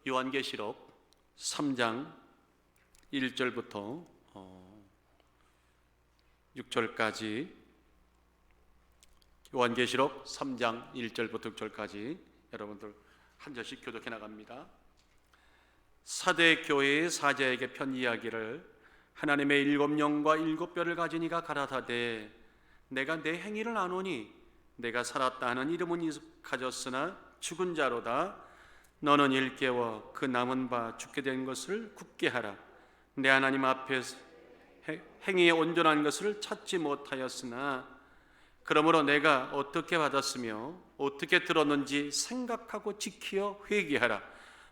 요한계시록 3장 1절부터 6절까지, 요한계시록 3장 1절부터 6절까지 여러분들 한 절씩 교독해 나갑니다. 사대 교회의 사자에게 편 이야기를 하나님의 7영과 7뼈를 가진 이가 가라사대, 내가 내 행위를 아노니 내가 살았다 하는 이름은 가졌으나 죽은 자로다. 너는 일깨워 그 남은 바 죽게 된 것을 굳게 하라. 내 하나님 앞에서 행위에 온전한 것을 찾지 못하였으나, 그러므로 내가 어떻게 받았으며 어떻게 들었는지 생각하고 지키어 회개하라.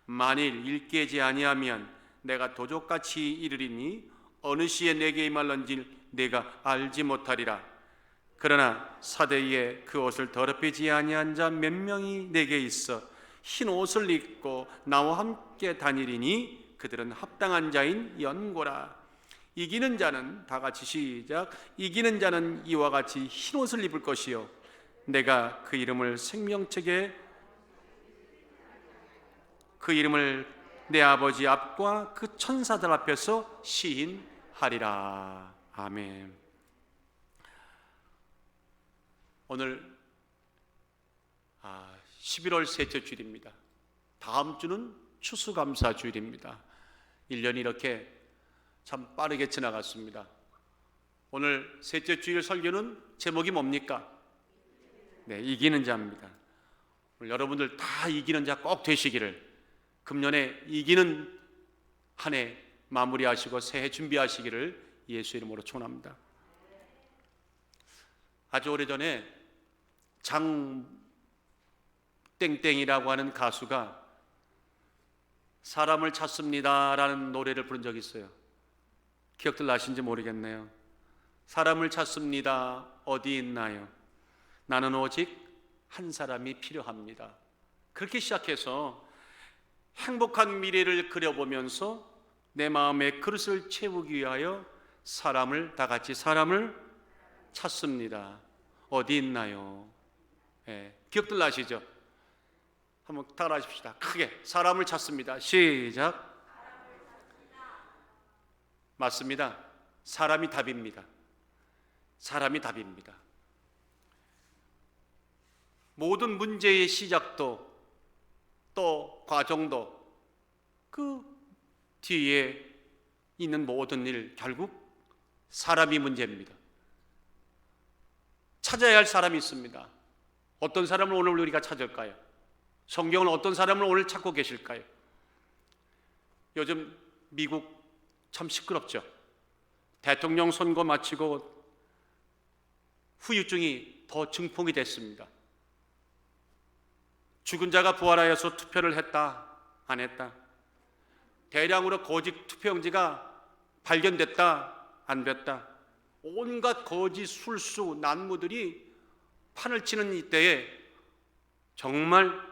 만일 일깨지 아니하면 내가 도적같이 이르리니 어느 시에 내게 임할런지 내가 알지 못하리라. 그러나 사대에 그 옷을 더럽히지 아니한 자 몇 명이 내게 있어 흰 옷을 입고 나와 함께 다니리니 그들은 합당한 자인 연고라. 이기는 자는, 다 같이 시작, 이기는 자는 이와 같이 흰 옷을 입을 것이요 내가 그 이름을 생명책에, 그 이름을 내 아버지 앞과 그 천사들 앞에서 시인하리라. 아멘. 오늘 11월 셋째 주일입니다. 다음 주는 추수감사 주일입니다. 1년이 이렇게 참 빠르게 지나갔습니다. 오늘 셋째 주일 설교는 제목이 뭡니까? 네, 이기는 자입니다. 오늘 여러분들 다 이기는 자 꼭 되시기를, 금년에 이기는 한 해 마무리하시고 새해 준비하시기를 예수 이름으로 축원합니다. 아주 오래전에 장땡땡이라고 하는 가수가 사람을 찾습니다라는 노래를 부른 적이 있어요. 기억들 나신지 모르겠네요. 사람을 찾습니다. 어디 있나요? 나는 오직 한 사람이 필요합니다. 그렇게 시작해서 행복한 미래를 그려보면서 내 마음의 그릇을 채우기 위하여 다 같이 사람을 찾습니다. 어디 있나요? 기억들 나시죠? 한번 따라하십시다. 크게 사람을 찾습니다. 시작. 맞습니다. 사람이 답입니다. 사람이 답입니다. 모든 문제의 시작도 또 과정도 그 뒤에 있는 모든 일, 결국 사람이 문제입니다. 찾아야 할 사람이 있습니다. 어떤 사람을 오늘 우리가 찾을까요? 성경은 어떤 사람을 오늘 찾고 계실까요? 요즘 미국 참 시끄럽죠. 대통령 선거 마치고 후유증이 더 증폭이 됐습니다. 죽은 자가 부활하여서 투표를 했다, 안 했다? 대량으로 거짓 투표용지가 발견됐다, 안 됐다? 온갖 거짓 술수 난무들이 판을 치는 이때에 정말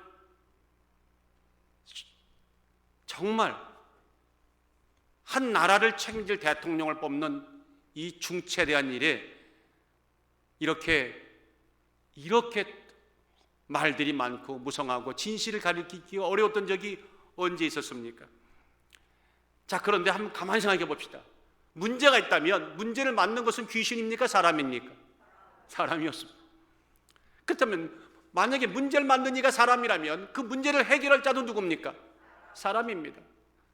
한 나라를 책임질 대통령을 뽑는 이 중체대한 일에 이렇게 말들이 많고 무성하고 진실을 가리키기 어려웠던 적이 언제 있었습니까? 자, 그런데 한번 가만히 생각해 봅시다. 문제가 있다면 문제를 만든 것은 귀신입니까? 사람입니까? 사람이었습니다. 그렇다면 만약에 문제를 만든 이가 사람이라면 그 문제를 해결할 자도 누굽니까? 사람입니다.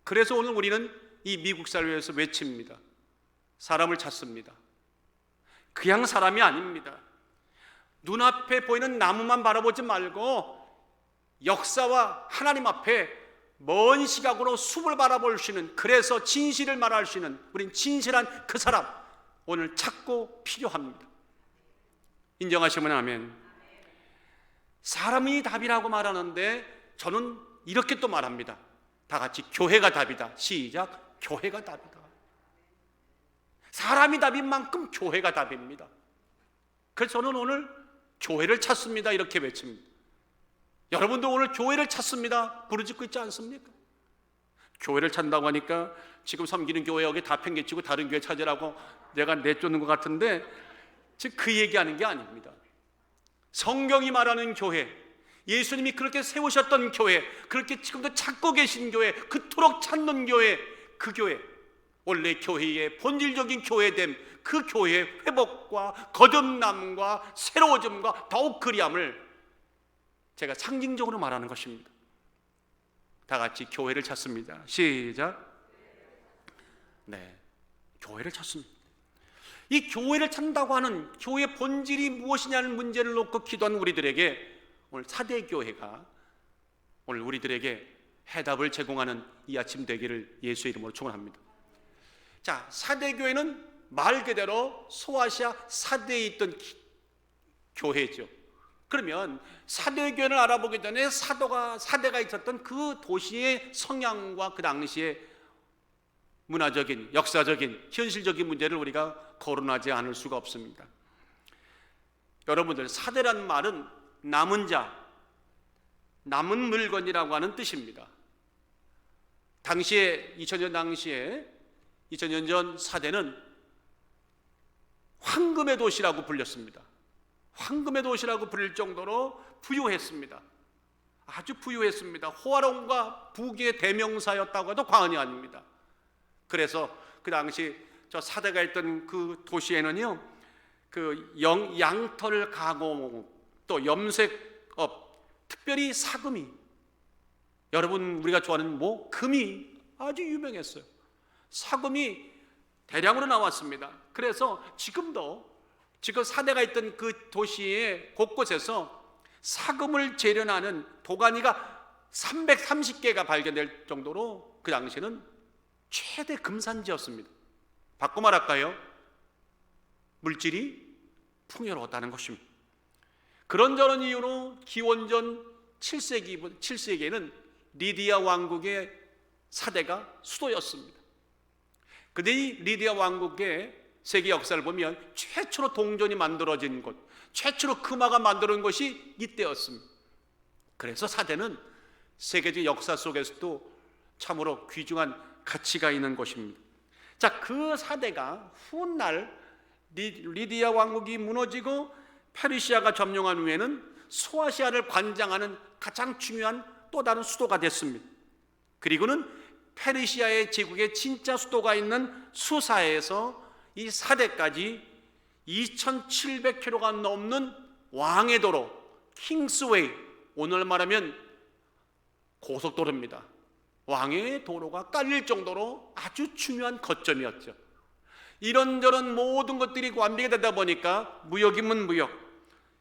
그래서 오늘 우리는 이 미국 사회에서 외칩니다. 사람을 찾습니다. 그냥 사람이 아닙니다. 눈앞에 보이는 나무만 바라보지 말고 역사와 하나님 앞에 먼 시각으로 숲을 바라볼 수 있는, 그래서 진실을 말할 수 있는 우린 진실한 그 사람 오늘 찾고 필요합니다. 인정하시면 아멘. 사람이 답이라고 말하는데 저는 이렇게 또 말합니다. 다 같이 교회가 답이다. 시작. 교회가 답이다. 사람이 답인 만큼 교회가 답입니다. 그래서 저는 오늘 교회를 찾습니다 이렇게 외칩니다. 여러분도 오늘 교회를 찾습니다 부르짖고 있지 않습니까? 교회를 찾는다고 하니까 지금 섬기는 교회 여기 다 팽개치고 다른 교회 찾으라고 내가 내쫓는 것 같은데 즉 그 얘기하는 게 아닙니다. 성경이 말하는 교회, 예수님이 그렇게 세우셨던 교회, 그렇게 지금도 찾고 계신 교회, 그토록 찾는 교회, 그 교회, 원래 교회의 본질적인 교회됨, 그 교회의 회복과 거듭남과 새로워짐과 더욱 그리함을 제가 상징적으로 말하는 것입니다. 다 같이 교회를 찾습니다. 시작. 네, 교회를 찾습니다. 이 교회를 찾는다고 하는 교회의 본질이 무엇이냐는 문제를 놓고 기도한 우리들에게 오늘 사대교회가 오늘 우리들에게 해답을 제공하는 이 아침 되기를 예수의 이름으로 축원합니다. 자, 사대교회는 말 그대로 소아시아 사대에 있던 교회죠. 그러면 사대교회를 알아보기 전에 사대가 있었던 그 도시의 성향과 그 당시의 문화적인, 역사적인, 현실적인 문제를 우리가 거론하지 않을 수가 없습니다. 여러분들, 사대란 말은 남은 자, 남은 물건이라고 하는 뜻입니다. 당시에 2000년 전 사대는 황금의 도시라고 불렸습니다. 황금의 도시라고 불릴 정도로 부유했습니다. 아주 부유했습니다. 호화로움과 부귀의 대명사였다고 해도 과언이 아닙니다. 그래서 그 당시 저 사대가 있던 그 도시에는요, 그 양털 가공, 또 염색업, 특별히 사금이, 여러분 우리가 좋아하는 금이 아주 유명했어요. 사금이 대량으로 나왔습니다. 그래서 지금 사대가 있던 그 도시의 곳곳에서 사금을 재련하는 도가니가 330개가 발견될 정도로 그 당시에는 최대 금산지였습니다. 바꿔 말할까요? 물질이 풍요로웠다는 것입니다. 그런저런 이유로 기원전 7세기에는 리디아 왕국의 사대가 수도였습니다. 근데 이 리디아 왕국의 세계 역사를 보면 최초로 동전이 만들어진 곳, 최초로 금화가 만들어진 것이 이때였습니다. 그래서 사대는 세계적 역사 속에서도 참으로 귀중한 가치가 있는 곳입니다. 자, 그 사대가 훗날 리디아 왕국이 무너지고 페르시아가 점령한 후에는 소아시아를 관장하는 가장 중요한 또 다른 수도가 됐습니다. 그리고는 페르시아의 제국의 진짜 수도가 있는 수사에서 이 사대까지 2700km가 넘는 왕의 도로, 킹스웨이, 오늘 말하면 고속도로입니다. 왕의 도로가 깔릴 정도로 아주 중요한 거점이었죠. 이런저런 모든 것들이 완비가 되다 보니까 무역이면 무역,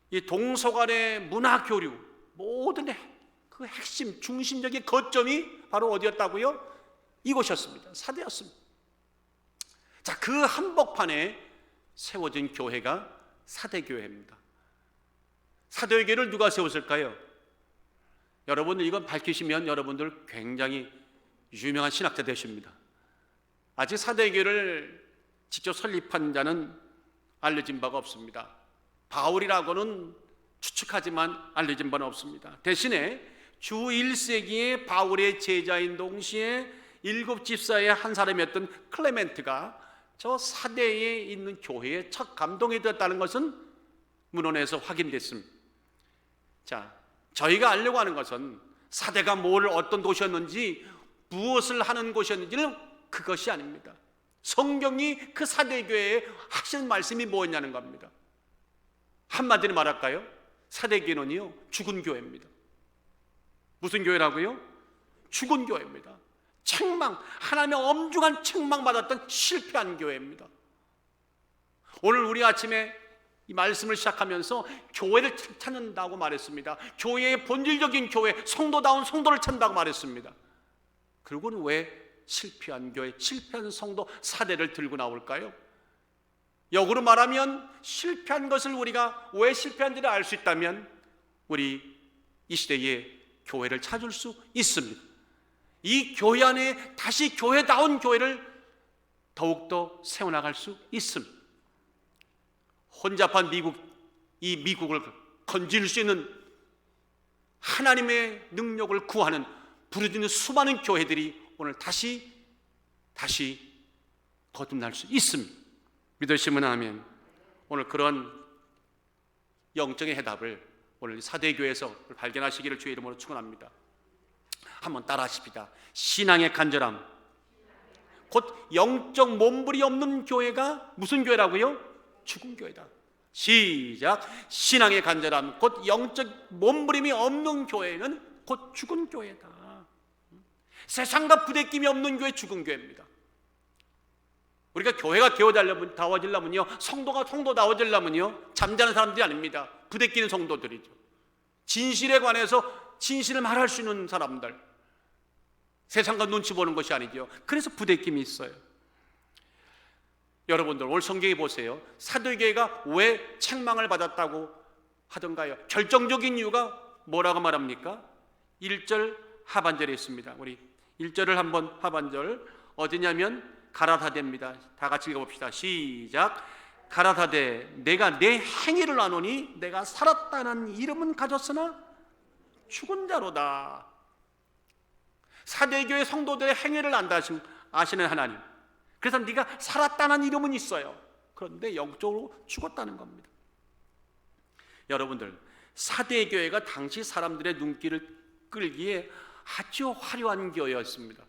이 동서간의 문화 교류, 모든 그 핵심, 중심적인 거점이 바로 어디였다고요? 이곳이었습니다. 사대였습니다. 자, 그 한복판에 세워진 교회가 사대교회입니다. 사대교회를 누가 세웠을까요? 여러분들 이건 밝히시면 여러분들 굉장히 유명한 신학자 되십니다. 아직 사대교회를 직접 설립한 자는 알려진 바가 없습니다. 바울이라고는 추측하지만 알려진 바는 없습니다. 대신에 주 1세기에 바울의 제자인 동시에 7집사의 한 사람이었던 클레멘트가 저 사대에 있는 교회에 첫 감동이 되었다는 것은 문헌에서 확인됐습니다. 자, 저희가 알려고 하는 것은 사대가 어떤 도시였는지, 무엇을 하는 곳이었는지는 그것이 아닙니다. 성경이 그 사대교회에 하시는 말씀이 뭐였냐는 겁니다. 한마디로 말할까요? 사대교회는요, 죽은 교회입니다. 무슨 교회라고요? 죽은 교회입니다. 하나님의 엄중한 책망받았던 실패한 교회입니다. 오늘 우리 아침에 이 말씀을 시작하면서 교회를 찾는다고 말했습니다. 교회의 본질적인 교회, 성도다운 성도를 찾는다고 말했습니다. 그리고는 왜 실패한 교회, 실패한 성도 사대를 들고 나올까요? 역으로 말하면 실패한 것을 우리가 왜 실패한지를 알 수 있다면 우리 이 시대에 교회를 찾을 수 있습니다. 이 교회 안에 다시 교회다운 교회를 더욱더 세워나갈 수 있습니다. 혼잡한 이 미국을 건질 수 있는 하나님의 능력을 구하는 부르짖는 수많은 교회들이 오늘 다시 거듭날 수 있습니다. 믿으시면 아멘. 오늘 그런 영적인 해답을 오늘 사대교회에서 발견하시기를 주의 이름으로 축원합니다. 한번 따라하십시다. 신앙의 간절함, 곧 영적 몸부림이 없는 교회가 무슨 교회라고요? 죽은 교회다. 시작. 신앙의 간절함, 곧 영적 몸부림이 없는 교회는 곧 죽은 교회다. 세상과 부대낌이 없는 교회, 죽은 교회입니다. 우리가 교회가 다워지려면요, 성도다워지려면요, 잠자는 사람들이 아닙니다. 부대끼는 성도들이죠. 진실에 관해서 진실을 말할 수 있는 사람들, 세상과 눈치 보는 것이 아니죠. 그래서 부대낌이 있어요. 여러분들 오늘 성경에 보세요. 사도교회가 왜 책망을 받았다고 하던가요? 결정적인 이유가 뭐라고 말합니까? 1절 하반절에 있습니다. 우리 1절을 한번, 하반절 어디냐면 가라사대입니다. 다 같이 읽어봅시다. 시작. 가라사대, 내가 내 행위를 아노니 내가 살았다는 이름은 가졌으나 죽은 자로다. 사대교회 성도들의 행위를 아시는 하나님, 그래서 네가 살았다는 이름은 있어요. 그런데 영적으로 죽었다는 겁니다. 여러분들, 사대교회가 당시 사람들의 눈길을 끌기에 아주 화려한 교회였습니다.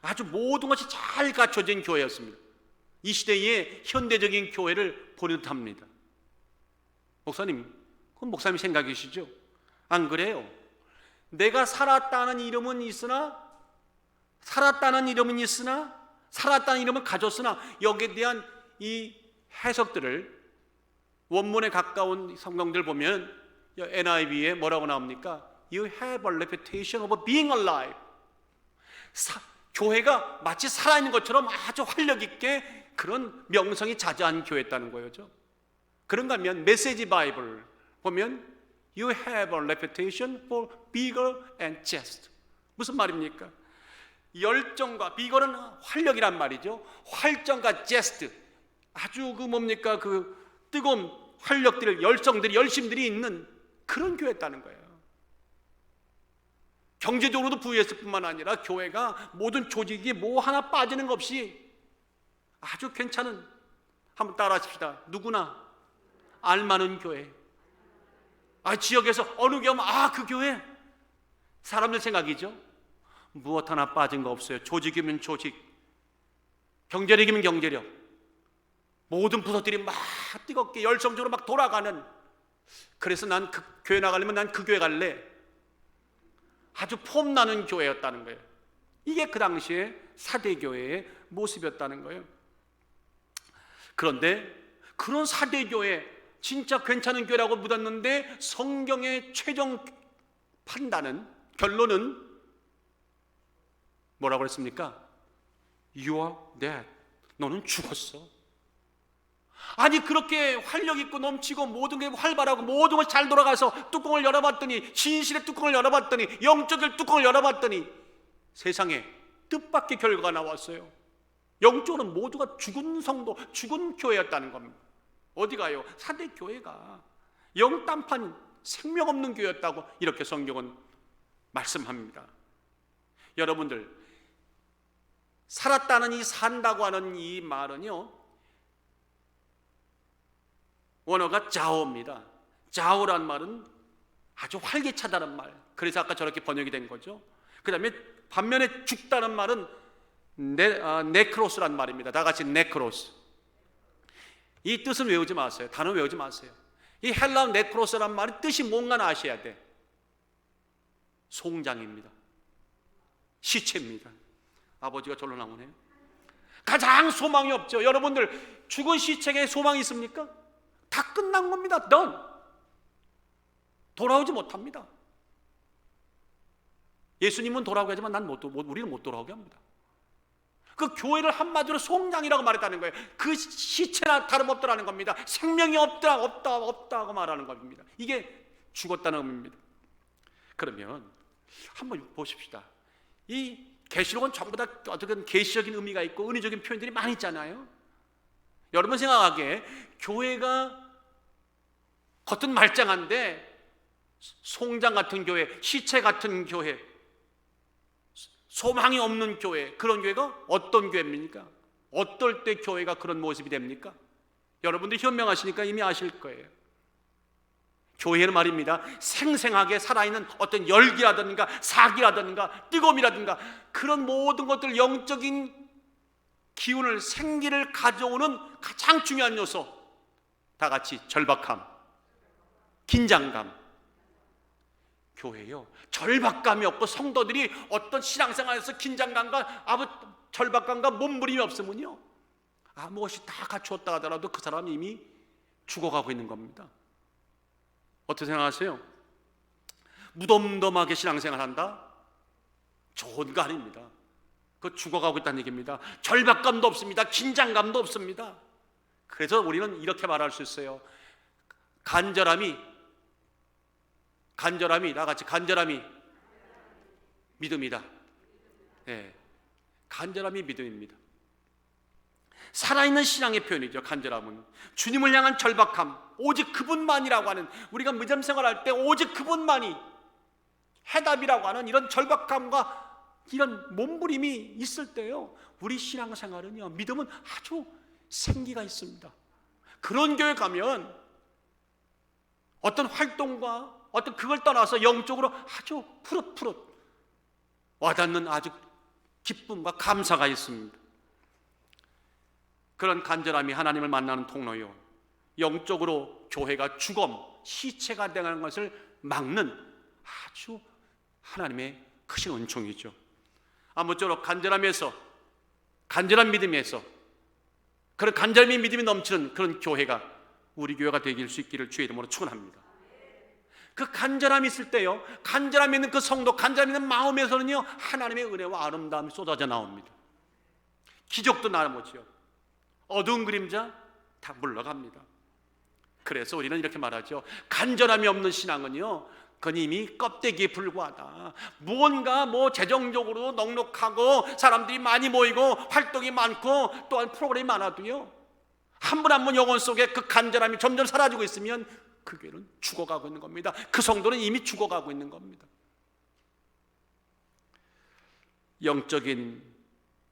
아주 모든 것이 잘 갖춰진 교회였습니다. 이 시대의 현대적인 교회를 보는 듯합니다. 목사님, 그건 목사님 생각이시죠? 안 그래요? 내가 살았다는 이름은 있으나 살았다는 이름은 가졌으나 여기에 대한 이 해석들을 원문에 가까운 성경들 보면 NIV에 뭐라고 나옵니까? You have a reputation of being alive. 교회가 마치 살아있는 것처럼 아주 활력 있게 그런 명성이 자자한 교회였다는 거죠. 그런가 하면 메시지 바이블 보면 You have a reputation for vigor and zest. 무슨 말입니까? 열정과, 비거는 활력이란 말이죠. 활정과 zest, 아주 그 뜨거운 활력들을, 열심들이 있는 그런 교회였다는 거예요. 경제적으로도 부유했을 뿐만 아니라 교회가 모든 조직이 뭐 하나 빠지는 것 없이 아주 괜찮은, 한번 따라하십시다. 누구나 알만한 교회. 지역에서 어느 교회 오면 그 교회, 사람들 생각이죠. 무엇 하나 빠진 거 없어요. 조직이면 조직, 경제력이면 경제력, 모든 부서들이 막 뜨겁게 열성적으로 막 돌아가는. 그래서 난 그 교회 나가려면 난 그 교회 갈래. 아주 폼나는 교회였다는 거예요. 이게 그 당시에 사대교회의 모습이었다는 거예요. 그런데 그런 사대교회, 진짜 괜찮은 교회라고 묻었는데 성경의 최종 판단은, 결론은 뭐라고 그랬습니까? You are dead. 너는 죽었어. 아니, 그렇게 활력 있고 넘치고 모든 게 활발하고 모든 것이 잘 돌아가서 뚜껑을 열어봤더니, 진실의 뚜껑을 열어봤더니, 영적인 뚜껑을 열어봤더니 세상에 뜻밖의 결과가 나왔어요. 영적으로 모두가 죽은 성도, 죽은 교회였다는 겁니다. 어디 가요? 사대교회가 영딴판 생명 없는 교회였다고 이렇게 성경은 말씀합니다. 여러분들, 살았다는 이 산다고 하는 이 말은요, 원어가 자오입니다. 자오란 말은 아주 활기차다는 말. 그래서 아까 저렇게 번역이 된 거죠. 그 다음에 반면에 죽다는 말은 네크로스란 말입니다. 다 같이 네크로스. 이 뜻은 외우지 마세요. 단어 외우지 마세요. 이 헬라어 네크로스란 말의 뜻이 뭔가 아셔야 돼. 송장입니다. 시체입니다. 아버지가 절로 나오네요. 가장 소망이 없죠. 여러분들, 죽은 시체에 소망이 있습니까? 다 끝난 겁니다. done. 돌아오지 못합니다. 예수님은 돌아오게 하지만 우리는 못 돌아오게 합니다. 그 교회를 한마디로 송장이라고 말했다는 거예요. 그 시체나 다름없더라는 겁니다. 생명이 없다고 말하는 겁니다. 이게 죽었다는 의미입니다. 그러면 한번 보십시다. 이 계시록은 전부 다 어떤 계시적인 의미가 있고 은유적인 표현들이 많이 있잖아요. 여러분 생각하기에 교회가 겉은 말짱한데 송장 같은 교회, 시체 같은 교회, 소망이 없는 교회, 그런 교회가 어떤 교회입니까? 어떨 때 교회가 그런 모습이 됩니까? 여러분들이 현명하시니까 이미 아실 거예요. 교회는 말입니다, 생생하게 살아있는 어떤 열기라든가 사기라든가 뜨거움이라든가 그런 모든 것들, 영적인 기운을, 생기를 가져오는 가장 중요한 요소, 다 같이 절박함, 긴장감. 교회요, 절박감이 없고 성도들이 어떤 신앙생활에서 긴장감과 절박감과 몸부림이 없으면요, 무엇이 다 갖추었다 하더라도 그 사람이 이미 죽어가고 있는 겁니다. 어떻게 생각하세요? 무덤덤하게 신앙생활한다? 좋은 거 아닙니다. 그거 죽어가고 있다는 얘기입니다. 절박감도 없습니다. 긴장감도 없습니다. 그래서 우리는 이렇게 말할 수 있어요. 간절함이, 나같이 간절함이 믿음이다. 네. 간절함이 믿음입니다. 살아있는 신앙의 표현이죠. 간절함은 주님을 향한 절박함, 오직 그분만이라고 하는, 우리가 믿음 생활할 때 오직 그분만이 해답이라고 하는 이런 절박함과 이런 몸부림이 있을 때요, 우리 신앙생활은요, 믿음은 아주 생기가 있습니다. 그런 교회 가면 어떤 활동과 어떤 그걸 떠나서 영적으로 아주 푸릇푸릇 와닿는 아주 기쁨과 감사가 있습니다. 그런 간절함이 하나님을 만나는 통로요, 영적으로 교회가 죽음, 시체가 되는 것을 막는 아주 하나님의 크신 은총이죠. 아무쪼록 간절한 믿음에서 그런 간절함이 믿음이 넘치는 그런 교회가 우리 교회가 되길 수 있기를 주의 이름으로 축원합니다. 그 간절함이 있을 때요, 간절함이 있는 그 성도, 간절함이 있는 마음에서는요, 하나님의 은혜와 아름다움이 쏟아져 나옵니다. 기적도 나오지요. 어두운 그림자 다 물러갑니다. 그래서 우리는 이렇게 말하죠. 간절함이 없는 신앙은요, 그건 이미 껍데기에 불과하다. 무언가 재정적으로 넉넉하고 사람들이 많이 모이고 활동이 많고 또한 프로그램이 많아도요, 한 분 한 분 영혼 속에 그 간절함이 점점 사라지고 있으면 그 교회는 죽어가고 있는 겁니다. 그 성도는 이미 죽어가고 있는 겁니다. 영적인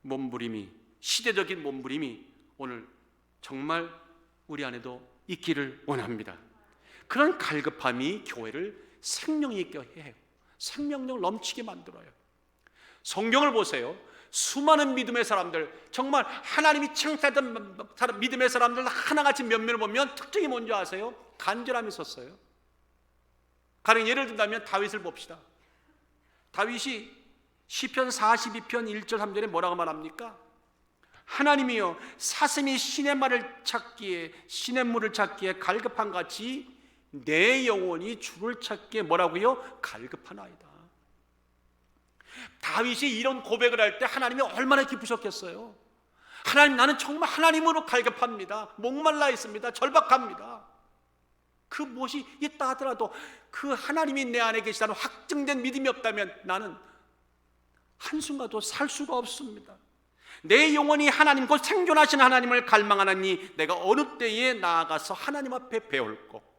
몸부림이, 시대적인 몸부림이 오늘 정말 우리 안에도 있기를 원합니다. 그런 갈급함이 교회를 생명 있게 해요. 생명력을 넘치게 만들어요. 성경을 보세요. 수많은 믿음의 사람들, 정말 하나님이 창사했던 믿음의 사람들 하나같이 면면을 보면 특징이 뭔지 아세요? 간절함이 있었어요. 가령 예를 든다면 다윗을 봅시다. 다윗이 시편 42편 1절 3절에 뭐라고 말합니까? 하나님이여, 사슴이 시냇물을 찾기에 갈급한 같이 내 영혼이 주를 찾기에 뭐라고요? 갈급하나이다. 다윗이 이런 고백을 할 때 하나님이 얼마나 기쁘셨겠어요. 하나님, 나는 정말 하나님으로 갈급합니다. 목말라 있습니다. 절박합니다. 그 무엇이 있다 하더라도 그 하나님이 내 안에 계시다는 확증된 믿음이 없다면 나는 한순간도 살 수가 없습니다. 내 영혼이 하나님, 곧 생존하신 하나님을 갈망하나니 내가 어느 때에 나아가서 하나님 앞에 배울꼬.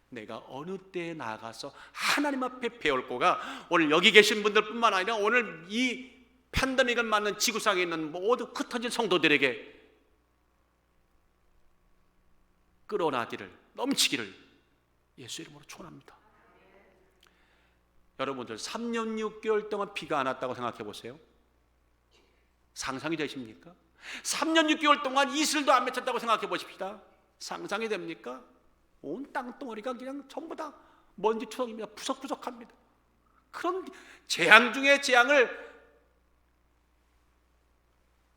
내가 어느 때에 나아가서 하나님 앞에 배울꼬가 오늘 여기 계신 분들 뿐만 아니라 오늘 이 팬데믹을 맞는 지구상에 있는 모두 흩어진 성도들에게 끌어나기를, 넘치기를 예수 이름으로 축원합니다. 여러분들 3년 6개월 동안 비가 안 왔다고 생각해 보세요. 상상이 되십니까? 3년 6개월 동안 이슬도 안 맺혔다고 생각해 보십시다. 상상이 됩니까? 온 땅덩어리가 그냥 전부 다 먼지투성입니다. 푸석푸석합니다. 그런 재앙 중에 재앙을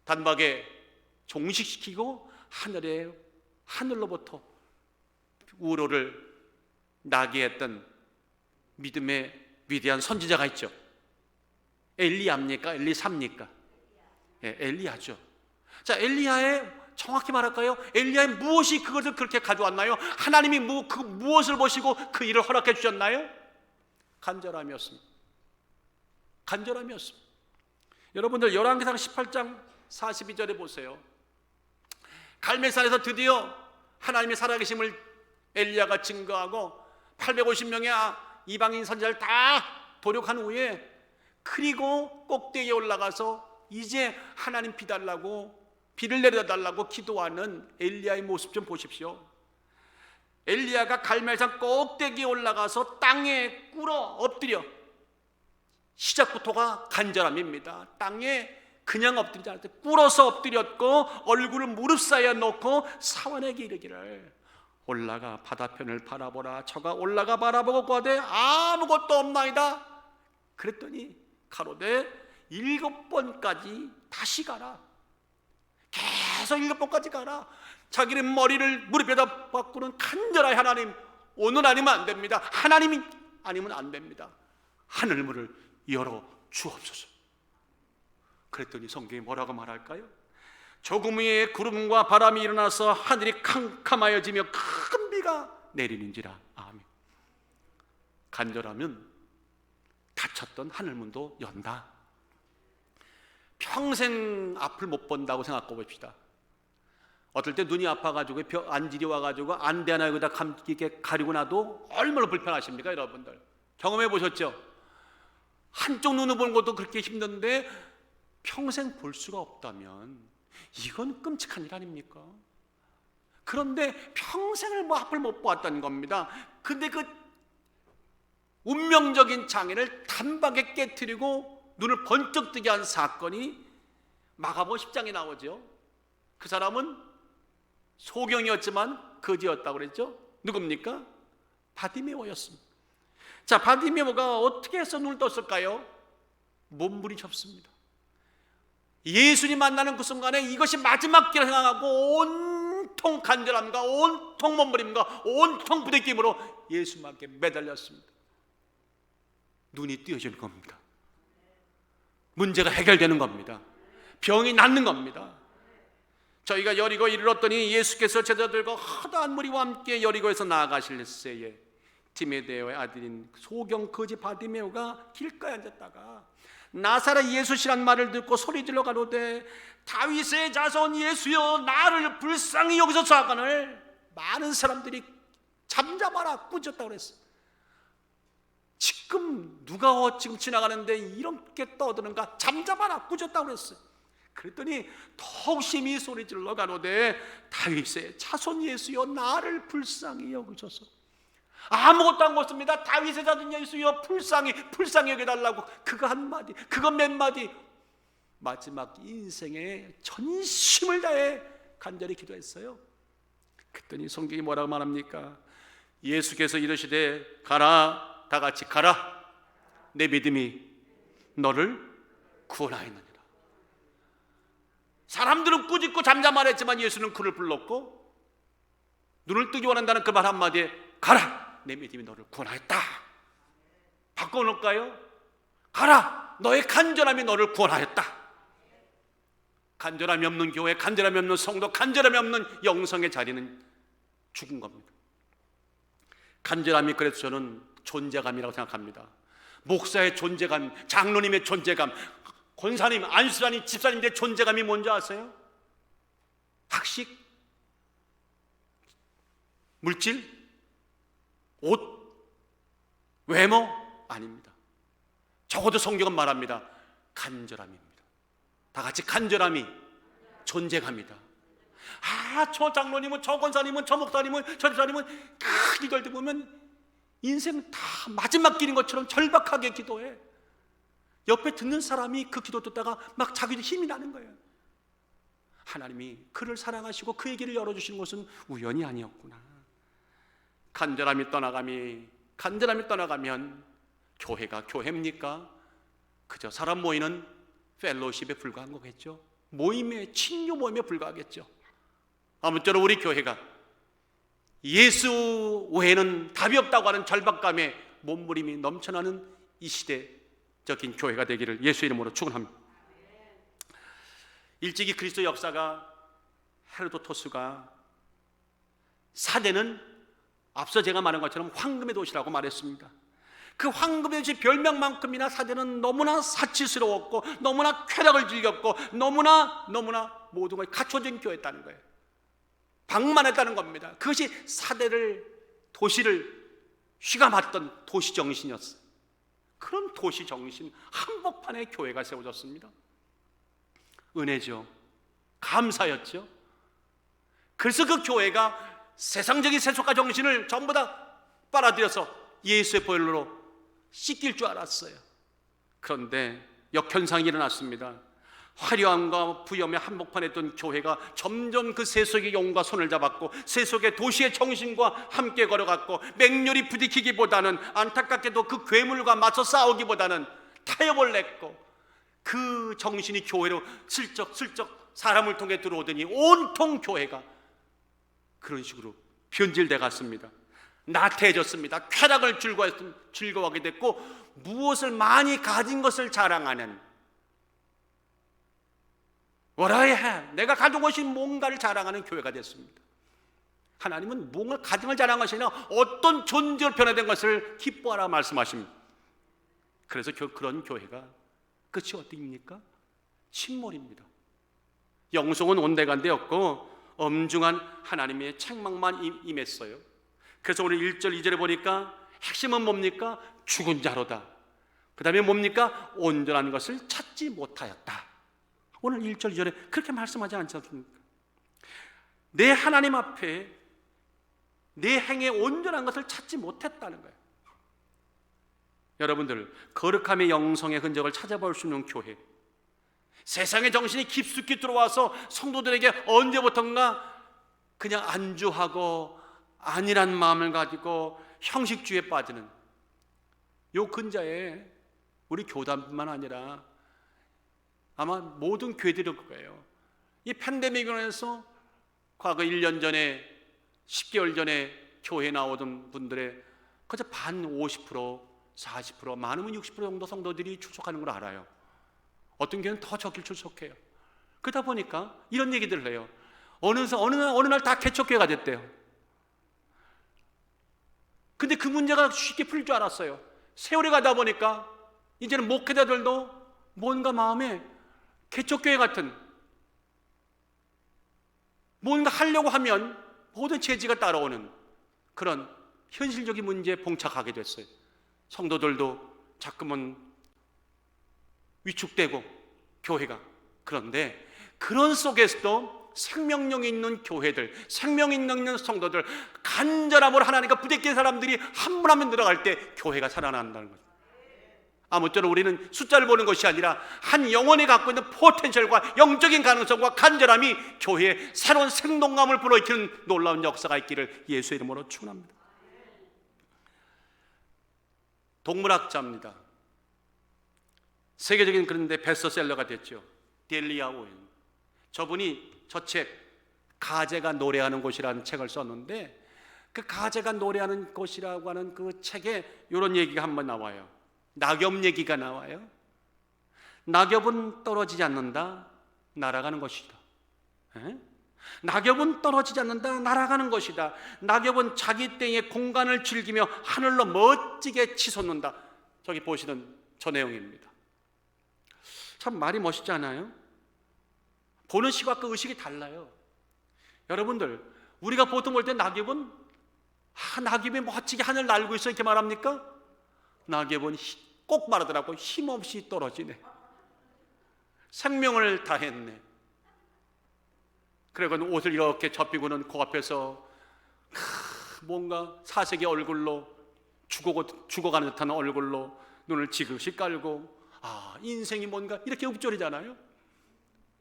단박에 종식시키고 하늘로부터 우로를 나게 했던 믿음의 위대한 선지자가 있죠. 엘리야입니까? 엘리사입니까? 엘리야죠. 자, 엘리야의 정확히 말할까요? 엘리야의 무엇이 그것을 그렇게 가져왔나요? 하나님이 그 무엇을 보시고 그 일을 허락해 주셨나요? 간절함이었습니다. 간절함이었습니다. 여러분들 열왕기상 18장 42절에 보세요. 갈멜산에서 드디어 하나님의 살아계심을 엘리야가 증거하고 850명의 이방인 선지자를 다 도륙한 후에 그리고 꼭대기에 올라가서 이제 하나님 비를 내려달라고 기도하는 엘리야의 모습 좀 보십시오. 엘리야가 갈멜산 꼭대기에 올라가서 땅에 꿇어 엎드려, 시작부터가 간절함입니다. 땅에 그냥 엎드리지 않았대. 꿇어서 엎드렸고 얼굴을 무릎 사이에 놓고 사원에게 이르기를 올라가 바다편을 바라보라. 저가 올라가 바라보고 거대 아무것도 없나이다. 그랬더니 가로되 7번까지 다시 가라. 계속 7번까지 가라. 자기는 머리를 무릎에다 박고는 간절하게 하나님, 오늘 아니면 안 됩니다. 하나님이 아니면 안 됩니다. 하늘문을 열어 주옵소서. 그랬더니 성경이 뭐라고 말할까요? 조금 후에 구름과 바람이 일어나서 하늘이 캄캄하여지며 큰 비가 내리는지라. 아멘. 간절하면 닫혔던 하늘문도 연다. 평생 앞을 못 본다고 생각해 봅시다. 어떨 때 눈이 아파가지고 안질이 와가지고 안대 하나 여기다 이렇게 가리고 나도 얼마나 불편하십니까, 여러분들? 경험해 보셨죠? 한쪽 눈을 보는 것도 그렇게 힘든데 평생 볼 수가 없다면 이건 끔찍한 일 아닙니까? 그런데 평생을 앞을 못 보았다는 겁니다. 근데 그 운명적인 장애를 단박에 깨트리고 눈을 번쩍 뜨게 한 사건이 마가복음 10장에 나오죠. 그 사람은 소경이었지만 거지였다고 그랬죠. 누굽니까? 바디메오였습니다. 자, 바디메오가 어떻게 해서 눈을 떴을까요? 몸부림쳤습니다. 예수님 만나는 그 순간에 이것이 마지막 길을 생각하고 온통 간절함과 온통 몸부림과 온통 부대낌으로 예수님께 매달렸습니다. 눈이 띄어지는 겁니다. 문제가 해결되는 겁니다. 병이 낫는 겁니다. 저희가 여리고에 이르렀더니 예수께서 제자들과 허다한 무리와 함께 여리고에서 나아가실 새에 디메데오의 아들인 소경 거지 바디메오가 길가에 앉았다가 나사렛 예수시란 말을 듣고 소리질러 가로되 다윗의 자손 예수여 나를 불쌍히 여기소서 하거늘 많은 사람들이 잠잠하라 꾸짖었다고 그랬어요. 지금 누가 지금 지나가는데 이렇게 떠드는가? 잠잠하라 꾸짖었다고 그랬어요. 그랬더니 더욱 심히 소리질러 가로되 다윗의 자손 예수여 나를 불쌍히 여기소서. 아무것도 안 걷습니다. 다윗의 자손 예수여 불쌍히 여겨달라고 그거 한마디, 그거 몇 마디, 마지막 인생의 전심을 다해 간절히 기도했어요. 그랬더니 성경이 뭐라고 말합니까? 예수께서 이르시되 가라, 다 같이 가라, 내 믿음이 너를 구원하였느니라. 사람들은 꾸짖고 잠잠하랬지만 예수는 그를 불렀고 눈을 뜨기 원한다는 그 말 한마디에 가라, 내 믿음이 너를 구원하였다. 바꿔놓을까요? 가라, 너의 간절함이 너를 구원하였다. 간절함이 없는 교회, 간절함이 없는 성도, 간절함이 없는 영성의 자리는 죽은 겁니다. 간절함이 그래서 저는 존재감이라고 생각합니다. 목사의 존재감, 장로님의 존재감, 권사님, 안수사님, 집사님들의 존재감이 뭔지 아세요? 학식, 물질, 옷, 외모? 아닙니다. 적어도 성경은 말합니다. 간절함입니다. 다 같이 간절함이 존재감이다. 저 장로님은, 저 권사님은, 저 목사님은, 저 집사님은 다 기도할 때 보면 인생 다 마지막 길인 것처럼 절박하게 기도해. 옆에 듣는 사람이 그 기도 듣다가 막 자기도 힘이 나는 거예요. 하나님이 그를 사랑하시고 그의 길을 열어주시는 것은 우연이 아니었구나. 간절함이 떠나가면 교회가 교회입니까? 그저 사람 모이는 펠로십에 불과한 거겠죠. 친교 모임에 불과하겠죠. 아무쪼록 우리 교회가 예수 외에는 답이 없다고 하는 절박감에 몸부림이 넘쳐나는 이 시대적인 교회가 되기를 예수 이름으로 축원합니다. 일찍이 그리스도 역사가 헤로도토스가 사대는 앞서 제가 말한 것처럼 황금의 도시라고 말했습니다. 그 황금의 도시 별명만큼이나 사대는 너무나 사치스러웠고 너무나 쾌락을 즐겼고 너무나 모든 것이 갖춰진 교회였다는 거예요. 방만했다는 겁니다. 그것이 도시를 휘감았던 도시 정신이었어요. 그런 도시 정신 한복판에 교회가 세워졌습니다. 은혜죠. 감사였죠. 그래서 그 교회가 세상적인 세속과 정신을 전부 다 빨아들여서 예수의 보혈로 씻길 줄 알았어요. 그런데 역현상이 일어났습니다. 화려함과 부염의 한복판에 있던 교회가 점점 그 세속의 영과 손을 잡았고, 세속의 도시의 정신과 함께 걸어갔고, 맹렬히 부딪히기보다는, 안타깝게도 그 괴물과 맞서 싸우기보다는 타협을 냈고, 그 정신이 교회로 슬쩍 사람을 통해 들어오더니 온통 교회가 그런 식으로 변질돼 갔습니다. 나태해졌습니다. 쾌락을 즐거워하게 됐고, 무엇을 많이 가진 것을 자랑하는, 내가 가진 것이 뭔가를 자랑하는 교회가 됐습니다. 하나님은 뭔가 가진 걸 자랑하시냐, 어떤 존재로 변화된 것을 기뻐하라 말씀하십니다. 그래서 그런 교회가 끝이 어디입니까? 침몰입니다. 영성은 온데간데였고 엄중한 하나님의 책망만 임했어요. 그래서 오늘 1절 2절에 보니까 핵심은 뭡니까? 죽은 자로다. 그 다음에 뭡니까? 온전한 것을 찾지 못하였다. 오늘 1절 2절에 그렇게 말씀하지 않지 않습니까? 내 하나님 앞에 내 행에 온전한 것을 찾지 못했다는 거예요. 여러분들, 거룩함의 영성의 흔적을 찾아볼 수 있는 교회, 세상의 정신이 깊숙이 들어와서 성도들에게 언제부턴가 그냥 안주하고 안일한 마음을 가지고 형식주의에 빠지는, 요 근자에 우리 교단뿐만 아니라 아마 모든 교회들일 거예요. 이 팬데믹으로 해서 과거 1년 전에 10개월 전에 교회에 나오던 분들의 그저 반 50%, 40%, 많으면 60% 정도 성도들이 출석하는 걸 알아요. 어떤 교회는 더 적게 출석해요. 그러다 보니까 이런 얘기들을 해요. 어느 날 다 개척교회가 됐대요. 근데 그 문제가 쉽게 풀릴 줄 알았어요. 세월이 가다 보니까 이제는 목회자들도 뭔가 마음에 개척교회 같은, 뭔가 하려고 하면 모든 재지가 따라오는 그런 현실적인 문제에 봉착하게 됐어요. 성도들도 자꾸만 위축되고 교회가. 그런데 그런 속에서도 생명력이 있는 교회들, 생명 있는 성도들, 간절함으로 하나님과 부대끼는 사람들이 한 분 한 분 들어갈 때 교회가 살아난다는 거죠. 아무쪼록 우리는 숫자를 보는 것이 아니라 한 영혼이 갖고 있는 포텐셜과 영적인 가능성과 간절함이 교회에 새로운 생동감을 불어일으키는 놀라운 역사가 있기를 예수의 이름으로 축원합니다. 동물학자입니다. 세계적인 그런데 베스트셀러가 됐죠. 델리아 오웬. 저분이 저 책 가재가 노래하는 곳이라는 책을 썼는데, 그 가재가 노래하는 곳이라고 하는 그 책에 이런 얘기가 한번 나와요. 낙엽 얘기가 나와요. 낙엽은 떨어지지 않는다, 날아가는 것이다. 낙엽은 떨어지지 않는다, 날아가는 것이다. 낙엽은 자기 땡의 공간을 즐기며 하늘로 멋지게 치솟는다. 저기 보시는 저 내용입니다. 참 말이 멋있지 않아요? 보는 시각과 의식이 달라요. 여러분들, 우리가 보통 볼 때 낙엽은 낙엽이 멋지게 하늘 날고 있어 이렇게 말합니까? 낙엽은 꼭 말하더라고, 힘없이 떨어지네. 생명을 다했네. 그리고 옷을 이렇게 접히고는 그 앞에서 뭔가 사색의 얼굴로 죽어가는 듯한 얼굴로 눈을 지그시 깔고, 인생이 뭔가 이렇게 읊조리잖아요.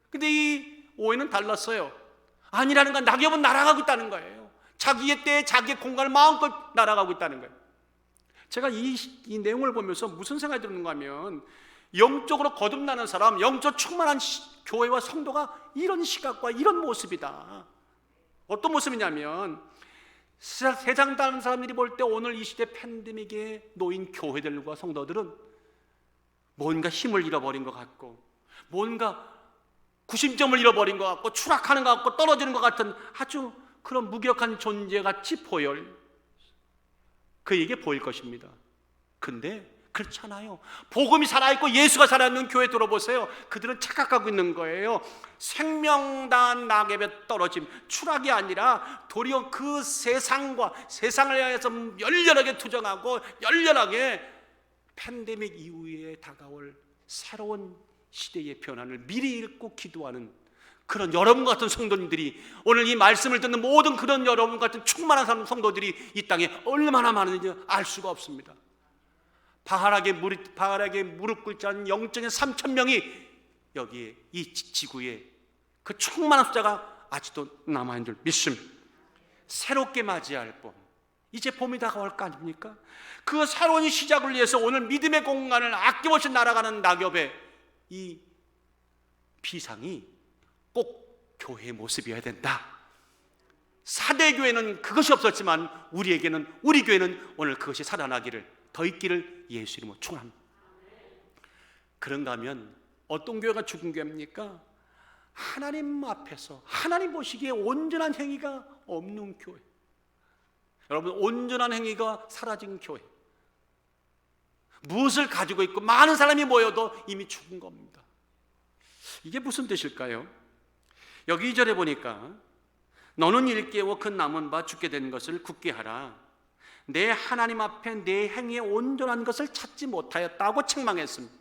근데 이 오해는 달랐어요. 아니라는 건 낙엽은 날아가고 있다는 거예요. 자기의 때에 자기의 공간을 마음껏 날아가고 있다는 거예요. 제가 이 내용을 보면서 무슨 생각이 드는가 하면, 영적으로 거듭나는 사람, 영적 충만한 교회와 성도가 이런 시각과 이런 모습이다. 어떤 모습이냐면, 세상 다른 사람들이 볼 때 오늘 이 시대 팬데믹에 놓인 교회들과 성도들은 뭔가 힘을 잃어버린 것 같고, 뭔가 구심점을 잃어버린 것 같고, 추락하는 것 같고, 떨어지는 것 같은 아주 그런 무기력한 존재같이 그에게 보일 것입니다. 근데 그렇잖아요. 복음이 살아있고 예수가 살아있는 교회 들어보세요. 그들은 착각하고 있는 거예요. 생명다한 낙엽에 떨어짐, 추락이 아니라 도리어 그 세상을 향해서 열렬하게 투쟁하고 열렬하게 팬데믹 이후에 다가올 새로운 시대의 변화를 미리 읽고 기도하는 그런 여러분 같은 성도님들이, 오늘 이 말씀을 듣는 모든 그런 여러분 같은 충만한 성도들이 이 땅에 얼마나 많은지 알 수가 없습니다. 바알에게 무릎 꿇지 않은 영적인 3,000명이 여기에 이 지구에 그 충만한 숫자가 아직도 남아있는 줄 믿습니다. 새롭게 맞이할 봄, 이제 봄이 다가올 거 아닙니까? 그 새로운 시작을 위해서 오늘 믿음의 공간을 아낌없이 날아가는 낙엽의 이 비상이 꼭 교회의 모습이어야 된다. 사대교회는 그것이 없었지만 우리 교회는 오늘 그것이 살아나기를, 더 있기를 예수 이름으로 축원합니다. 그런가 하면 어떤 교회가 죽은 교회입니까? 하나님 앞에서 하나님 보시기에 온전한 행위가 없는 교회. 여러분, 온전한 행위가 사라진 교회, 무엇을 가지고 있고 많은 사람이 모여도 이미 죽은 겁니다. 이게 무슨 뜻일까요? 여기 2절에 보니까 너는 일깨워 그 남은 바 죽게 된 것을 굳게 하라. 내 하나님 앞에 내 행위에 온전한 것을 찾지 못하였다고 책망했습니다.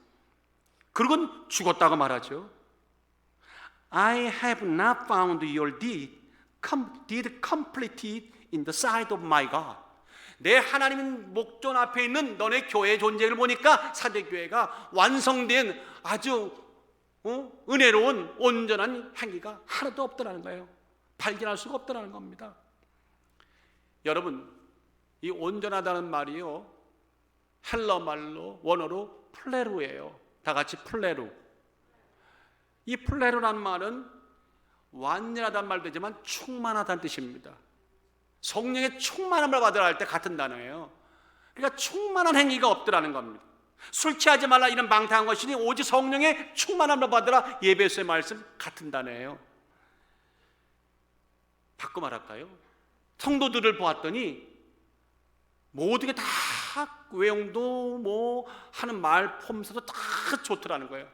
그리고 죽었다고 말하죠. I have not found your deed completed in the sight of my God. 내 하나님 목전 앞에 있는 너네 교회의 존재를 보니까 사대교회가 완성된 아주 은혜로운 온전한 행위가 하나도 없더라는 거예요. 발견할 수가 없더라는 겁니다. 여러분, 이 온전하다는 말이요, 헬러 말로 원어로 플레루예요. 다 같이 플레루. 이 플레루라는 말은 완전하다는 말도 되지만 충만하다는 뜻입니다. 성령의 충만함을 받으라 할 때 같은 단어예요. 그러니까 충만한 행위가 없더라는 겁니다. 술 취하지 말라 이런 방탕한 것이니 오직 성령의 충만함을 받으라, 예배소의 말씀 같은 단어예요. 바꿔 말할까요? 성도들을 보았더니 모든 게 다 외형도 뭐 하는 말 폼새도 다 좋더라는 거예요.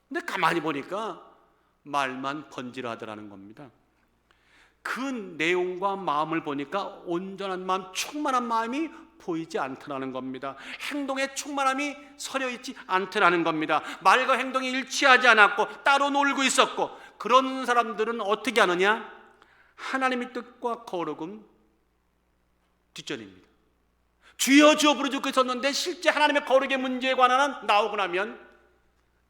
근데 가만히 보니까 말만 번지르하더라는 겁니다. 그 내용과 마음을 보니까 온전한 마음, 충만한 마음이 보이지 않더라는 겁니다. 행동에 충만함이 서려있지 않더라는 겁니다. 말과 행동이 일치하지 않았고 따로 놀고 있었고, 그런 사람들은 어떻게 하느냐? 하나님의 뜻과 거룩은 뒷전입니다. 주여 주여 부르짖고 있었는데 실제 하나님의 거룩의 문제에 관한 나오고 나면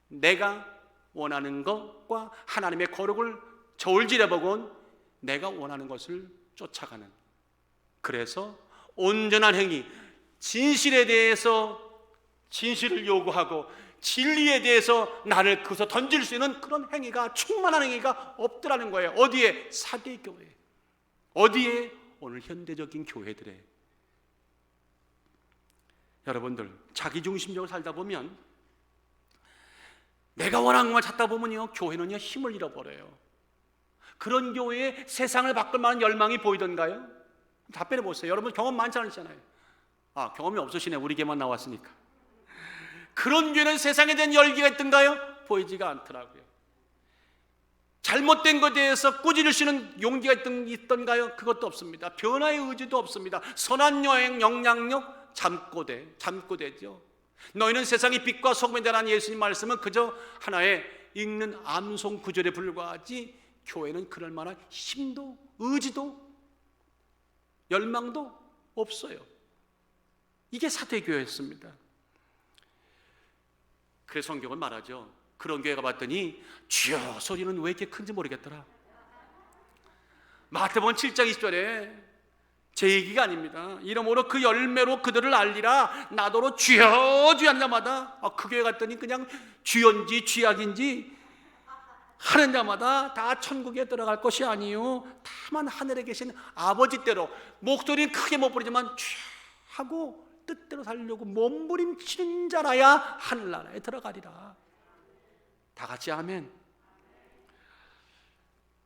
내가 원하는 것과 하나님의 거룩을 저울질해보곤 내가 원하는 것을 쫓아가는, 그래서 온전한 행위, 진실에 대해서 진실을 요구하고 진리에 대해서 나를 그것서 던질 수 있는 그런 행위가, 충만한 행위가 없더라는 거예요. 어디에? 사대교회. 어디에? 오늘 현대적인 교회들에. 여러분들, 자기중심적으로 살다 보면, 내가 원하는 것만 찾다 보면요, 교회는요 힘을 잃어버려요. 그런 교회에 세상을 바꿀 만한 열망이 보이던가요? 답변해 보세요. 여러분 경험 많지 않으시잖아요. 경험이 없으시네, 우리 교회만 나왔으니까. 그런 교회는 세상에 대한 열기가 있던가요? 보이지가 않더라고요. 잘못된 것에 대해서 꾸짖을 수 있는 용기가 있던가요? 그것도 없습니다. 변화의 의지도 없습니다. 선한 여행, 영향력, 잠꼬대죠. 너희는 세상의 빛과 소금에 대한 예수님 말씀은 그저 하나의 읽는 암송 구절에 불과하지, 교회는 그럴 만한 힘도 의지도 열망도 없어요. 이게 사대교회였습니다. 그래서 성경은 말하죠. 그런 교회가 봤더니 주여 소리는 왜 이렇게 큰지 모르겠더라. 마태복음 7장 20절에 제 얘기가 아닙니다. 이러므로 그 열매로 그들을 알리라. 나더러 주여 주여 하는 자마다, 그 교회 갔더니 그냥 주연지 쥐약인지 하는 자마다 다 천국에 들어갈 것이 아니요 다만 하늘에 계신 아버지 대로, 목소리는 크게 못 부르지만 주여 하고 뜻대로 살려고 몸부림치는 자라야 하늘나라에 들어가리라. 다 같이 아멘.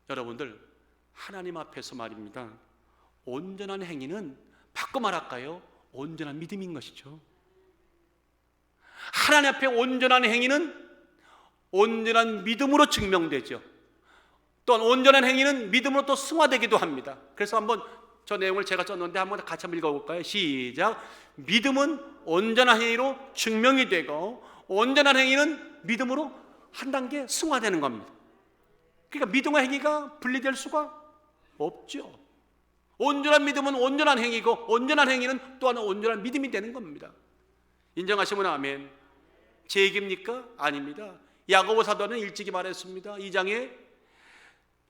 여러분들, 하나님 앞에서 말입니다, 온전한 행위는 바꿔 말할까요? 온전한 믿음인 것이죠. 하나님 앞에 온전한 행위는 온전한 믿음으로 증명되죠. 또한 온전한 행위는 믿음으로 또 승화되기도 합니다. 그래서 한번 저 내용을 제가 썼는데 한번 같이 한번 읽어볼까요? 시작. 믿음은 온전한 행위로 증명이 되고 온전한 행위는 믿음으로 한 단계 승화되는 겁니다. 그러니까 믿음과 행위가 분리될 수가 없죠. 온전한 믿음은 온전한 행위고, 온전한 행위는 또한 온전한 믿음이 되는 겁니다. 인정하시면 아멘. 제 얘기입니까? 아닙니다. 야고보 사도는 일찍이 말했습니다. 2장에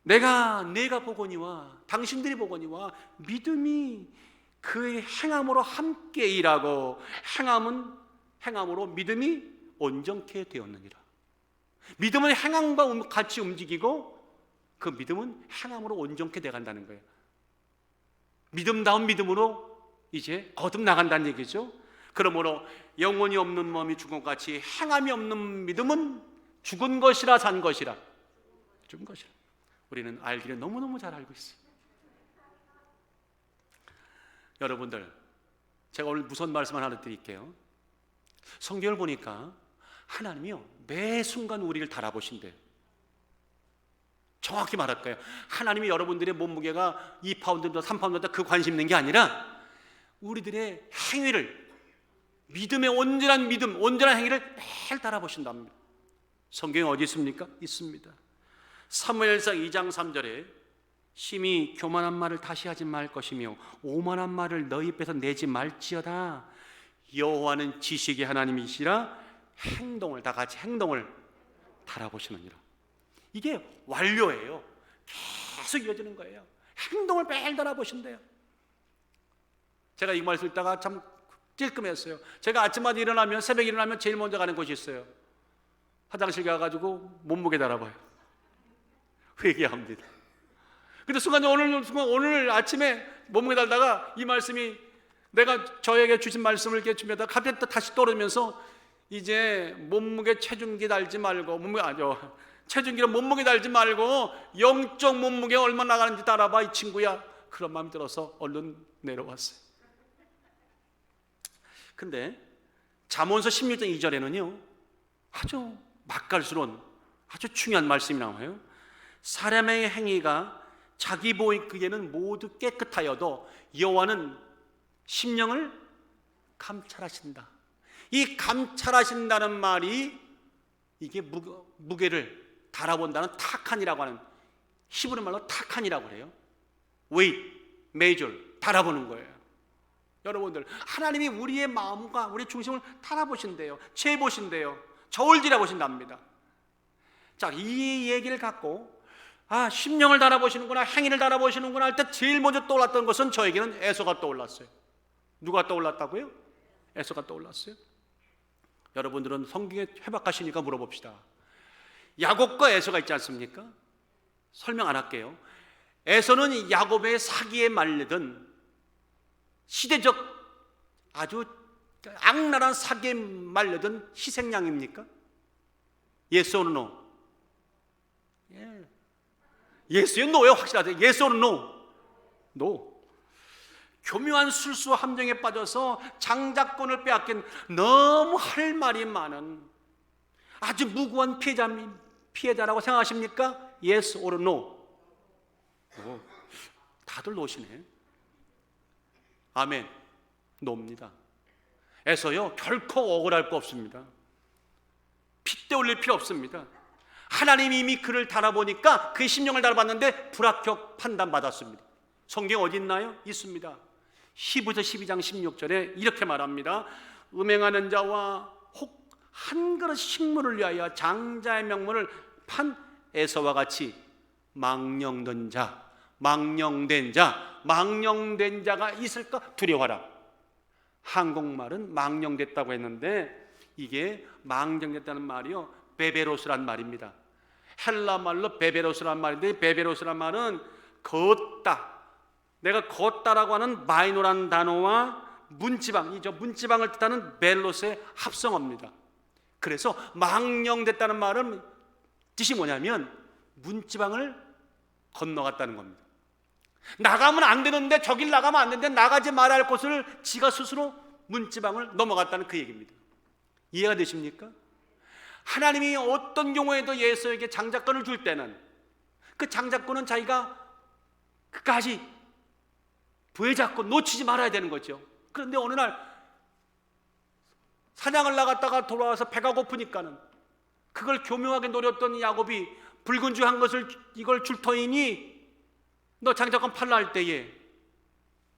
내가 보거니와 당신들이 보거니와 믿음이 그의 행함으로 함께 일하고 행함으로 믿음이 온전케 되었느니라. 믿음은 행함과 같이 움직이고 그 믿음은 행함으로 온전케 돼간다는 거예요. 믿음다운 믿음으로 이제 거듭 나간다는 얘기죠. 그러므로 영혼이 없는 몸이 죽은 것 같이 행함이 없는 믿음은 죽은 것이라 산 것이라. 죽은 것이라. 우리는 알기를 너무너무 잘 알고 있어요. 여러분들, 제가 오늘 무슨 말씀 하나 드릴게요. 성경을 보니까 하나님이요 매 순간 우리를 달아보신대요. 정확히 말할까요? 하나님이 여러분들의 몸무게가 2파운드다 3파운드다 그 관심 있는 게 아니라 우리들의 행위를, 믿음의 온전한 믿음, 온전한 행위를 매일 달아보신답니다. 성경에 어디 있습니까? 있습니다. 사무엘상 2장 3절에 심히 교만한 말을 다시 하지 말 것이며 오만한 말을 너희 입에서 내지 말지어다. 여호와는 지식의 하나님이시라 행동을, 다 같이 행동을 달아보시느니라. 이게 완료예요. 계속 이어지는 거예요. 행동을 매일 달아보신대요. 제가 이 말씀 듣다가 참 찔끔했어요. 제가 아침마다 일어나면, 새벽에 일어나면 제일 먼저 가는 곳이 있어요. 화장실 가가지고 몸무게 달아봐요. 회개합니다. 근데 순간 오늘 아침에 몸무게 달다가 이 말씀이, 내가 저에게 주신 말씀을 이렇게 준비하다가 갑자기 또 다시 떨어지면서 이제 몸무게 체중기 달지 말고, 체중기로 몸무게 달지 말고 영적 몸무게 얼마 나가는지 따라봐 이 친구야. 그런 마음이 들어서 얼른 내려왔어요. 근데 잠언서 16장 2절에는요 아주 맛깔스러운 아주 중요한 말씀이 나와요. 사람의 행위가 자기 보기에는 모두 깨끗하여도 여호와는 심령을 감찰하신다. 이 감찰하신다는 말이 이게 무게를 달아본다는 타칸이라고 하는 히브리 말로 타칸이라고 그래요. weight, measure, 달아보는 거예요. 여러분들, 하나님이 우리의 마음과 우리 중심을 달아보신대요. 재보신대요. 저울질해 보신답니다. 자, 이 얘기를 갖고 심령을 달아보시는구나, 행위를 달아보시는구나 할 때 제일 먼저 떠올랐던 것은 저에게는 에서가 떠올랐어요. 누가 떠올랐다고요? 에서가 떠올랐어요. 여러분들은 성경에 회박하시니까 물어봅시다. 야곱과 에서가 있지 않습니까? 설명 안 할게요. 에서는 야곱의 사기에 말리던 시대적 아주 악랄한 사기에 말리던 희생양입니까? Yes or no? Yes요, no요? 확실하세요? Yes or no? No. 교묘한 술수 함정에 빠져서 장자권을 빼앗긴 너무 할 말이 많은 아주 무고한 피해자라고 생각하십니까? Yes or no? 다들 노시네. 아멘. 노입니다. 에서요 결코 억울할 거 없습니다. 핏대 올릴 필요 없습니다. 하나님이 이미 그를 달아보니까 그의 심령을 달아봤는데 불합격 판단받았습니다. 성경 어디 있나요? 있습니다. 히브리서 12장 16절에 이렇게 말합니다. 음행하는 자와 혹 한 그릇 식물을 위하여 장자의 명분을 판 에서와 같이 망령된 자가 있을까 두려워하라. 한국말은 망령됐다고 했는데 이게 망령됐다는 말이요 베베로스란 말입니다. 헬라 말로 베베로스란 말인데 베베로스란 말은 걷다. 내가 걷다라고 하는 마이노란 단어와 문지방을 뜻하는 벨로스의 합성어입니다. 그래서 망령됐다는 말은 뜻이 뭐냐면 문지방을 건너갔다는 겁니다. 나가면 안 되는데, 저길 나가면 안 되는데 나가지 말아야 할 곳을 지가 스스로 문지방을 넘어갔다는 그 얘기입니다. 이해가 되십니까? 하나님이 어떤 경우에도 예수에게 장자권을 줄 때는 그 장자권은 자기가 끝까지 부여잡고 놓치지 말아야 되는 거죠. 그런데 어느 날 사냥을 나갔다가 돌아와서 배가 고프니까는 그걸 교묘하게 노렸던 야곱이 붉은 줄 한 것을 이걸 줄 터이니 너 장자권 팔라 할 때에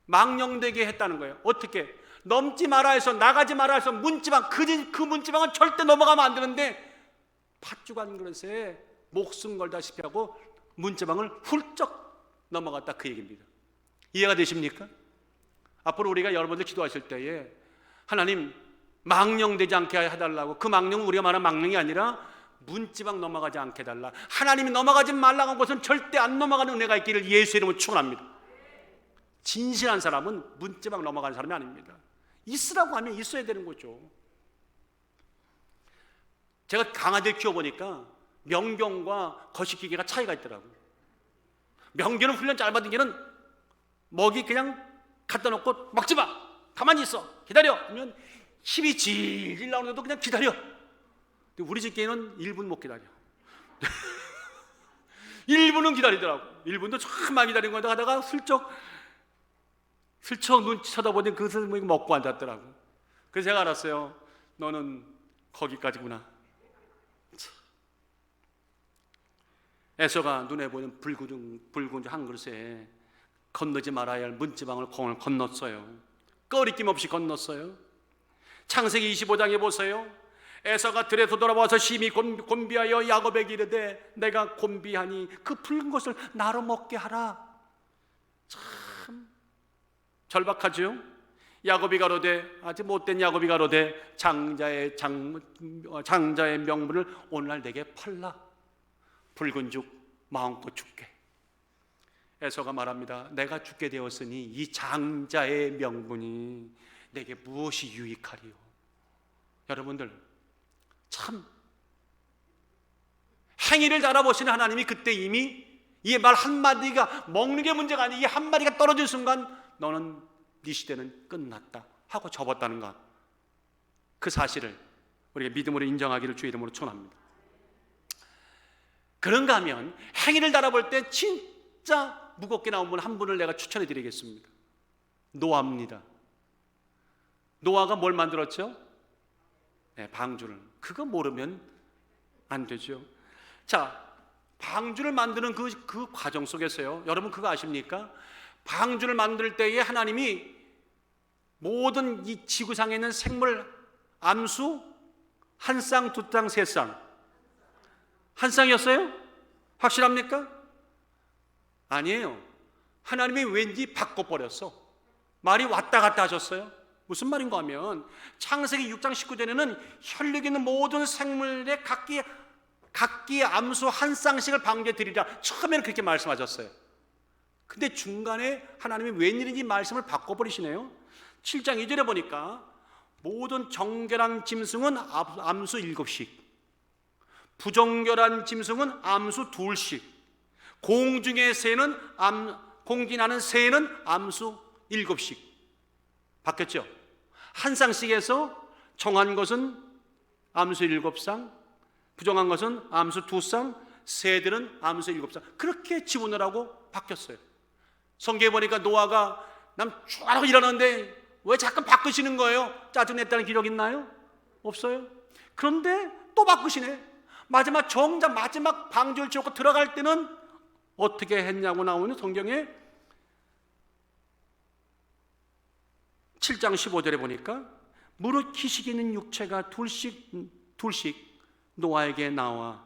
망령되게 했다는 거예요. 어떻게? 넘지 마라 해서, 나가지 마라 해서 문지방, 그 문지방은 절대 넘어가면 안 되는데 팥죽 한 그릇에 목숨 걸다시피 하고 문지방을 훌쩍 넘어갔다, 그 얘기입니다. 이해가 되십니까? 앞으로 우리가 여러분들 기도하실 때에 하나님 망령되지 않게 해달라고, 그 망령은 우리가 말하는 망령이 아니라 문지방 넘어가지 않게 해달라. 하나님이 넘어가지 말라고 한 것은 절대 안 넘어가는 은혜가 있기를 예수의 이름으로 축원합니다. 진실한 사람은 문지방 넘어가는 사람이 아닙니다. 있으라고 하면 있어야 되는 거죠. 제가 강아지를 키워보니까 명견과 거시기계가 차이가 있더라고요. 명견은 훈련 잘 받은 개는 먹이 그냥 갖다 놓고 먹지 마, 가만히 있어, 기다려 그러면 힘이 질질 나오는데도 그냥 기다려. 근데 우리 집 개는 1분 못 기다려. 1분은 기다리더라고. 1분도 참 많이 기다린 건데 하다가 슬쩍 눈치 쳐다보니 그것을 먹고 앉았더라고. 그래서 제가 알았어요. 너는 거기까지구나. 에서가 눈에 보이는 붉은 한 그릇에 건너지 말아야 할 문지방을 건넜어요. 꺼리낌 없이 건넜어요. 창세기 25장에 보세요. 에서가 들에서 돌아와서 심히 곤비하여 야곱에게 이르되 내가 곤비하니 그 붉은 것을 나로 먹게 하라. 참 절박하죠. 야곱이 가로되, 아주 못된 야곱이 가로되 장자의 명분을 오늘날 내게 팔라. 붉은 죽 마음껏 죽게. 에서가 말합니다. 내가 죽게 되었으니 이 장자의 명분이 내게 무엇이 유익하리요. 여러분들 참 행위를 알아보시는 하나님이 그때 이미 이 말 한마디가 먹는 게 문제가 아니라 이 한마디가 떨어진 순간 너는 네 시대는 끝났다 하고 접었다는 것, 그 사실을 우리가 믿음으로 인정하기를 주의 이름으로 축원합니다. 그런가 하면 행위를 달아볼 때 진짜 무겁게 나온 분 한 분을 내가 추천해 드리겠습니다. 노아입니다. 노아가 뭘 만들었죠? 네, 방주를. 그거 모르면 안 되죠. 자, 방주를 만드는 그 과정 속에서요, 여러분 그거 아십니까? 방주를 만들 때에 하나님이 모든 이 지구상에 있는 생물 암수 한 쌍, 두 쌍, 세 쌍, 한 쌍이었어요? 확실합니까? 아니에요. 하나님이 왠지 바꿔버렸어. 말이 왔다 갔다 하셨어요. 무슨 말인가 하면 창세기 6장 19절에는 혈육 있는 모든 생물의 각기 암수 한 쌍씩을 방주에 드리라. 처음에는 그렇게 말씀하셨어요. 근데 중간에 하나님이 웬일인지 말씀을 바꿔버리시네요. 7장 2절에 보니까 모든 정결한 짐승은 암수 7씩, 부정결한 짐승은 암수 2씩, 공중의 새는 공기 나는 새는 암수 7씩 바뀌었죠. 한 쌍씩에서 정한 것은 암수 7쌍, 부정한 것은 암수 2쌍, 새들은 암수 7쌍, 그렇게 지분을 바뀌었어요. 성경에 보니까 노아가 남 쭉 일하는데 왜 자꾸 바꾸시는 거예요? 짜증냈다는 기록 있나요? 없어요. 그런데 또 바꾸시네. 정작 마지막 방주를 지었고 들어갈 때는 어떻게 했냐고 나오는 성경에 7장 15절에 보니까 무릇 기식 있는 육체가 둘씩 노아에게 나와,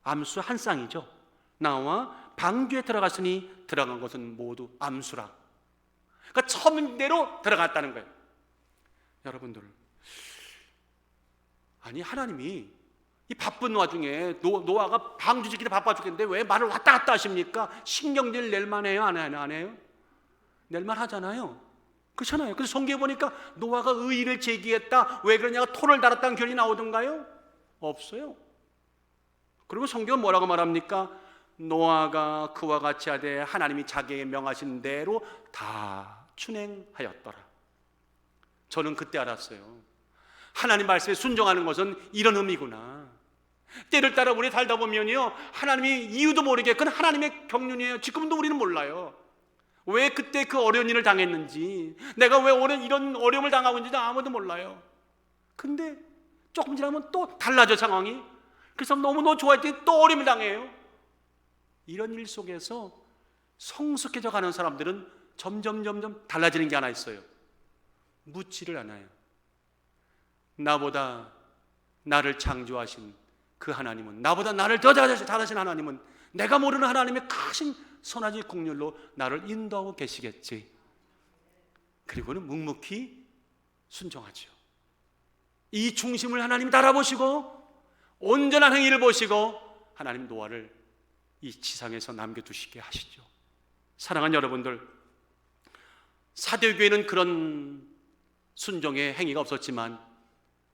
암수 한 쌍이죠, 나와 방주에 들어갔으니 들어간 것은 모두 암수라. 그러니까 처음대로 들어갔다는 거예요. 여러분들, 아니 하나님이 이 바쁜 와중에 노아가 방주 짓기도 바빠 죽겠는데 왜 말을 왔다 갔다 하십니까? 신경질 낼만 해요? 안 해요? 낼만 하잖아요. 그렇잖아요. 그래서 성경에 보니까 노아가 의의를 제기했다, 왜 그러냐고 토를 달았다는 결이 나오던가요? 없어요. 그리고 성경은 뭐라고 말합니까? 노아가 그와 같이 하되 하나님이 자기에게 명하신 대로 다 준행하였더라. 저는 그때 알았어요. 하나님 말씀에 순종하는 것은 이런 의미구나. 때를 따라 우리 살다 보면요, 하나님이 이유도 모르게, 그건 하나님의 경륜이에요. 지금도 우리는 몰라요. 왜 그때 그 어려운 일을 당했는지, 내가 왜 이런 어려움을 당하고 있는지 아무도 몰라요. 근데 조금 지나면 또 달라져 상황이. 그래서 너무너무 좋아했더니 또 어림을 당해요. 이런 일 속에서 성숙해져 가는 사람들은 점점 달라지는 게 하나 있어요. 묻지를 않아요. 나보다 나를 창조하신 그 하나님은, 나보다 나를 더 잘하신 하나님은, 내가 모르는 하나님의 크신 선하지 국률로 나를 인도하고 계시겠지. 그리고는 묵묵히 순종하죠. 이 중심을 하나님이 달아보시고 온전한 행위를 보시고 하나님 노아를 이 지상에서 남겨두시게 하시죠. 사랑하는 여러분들, 사도교회는 그런 순종의 행위가 없었지만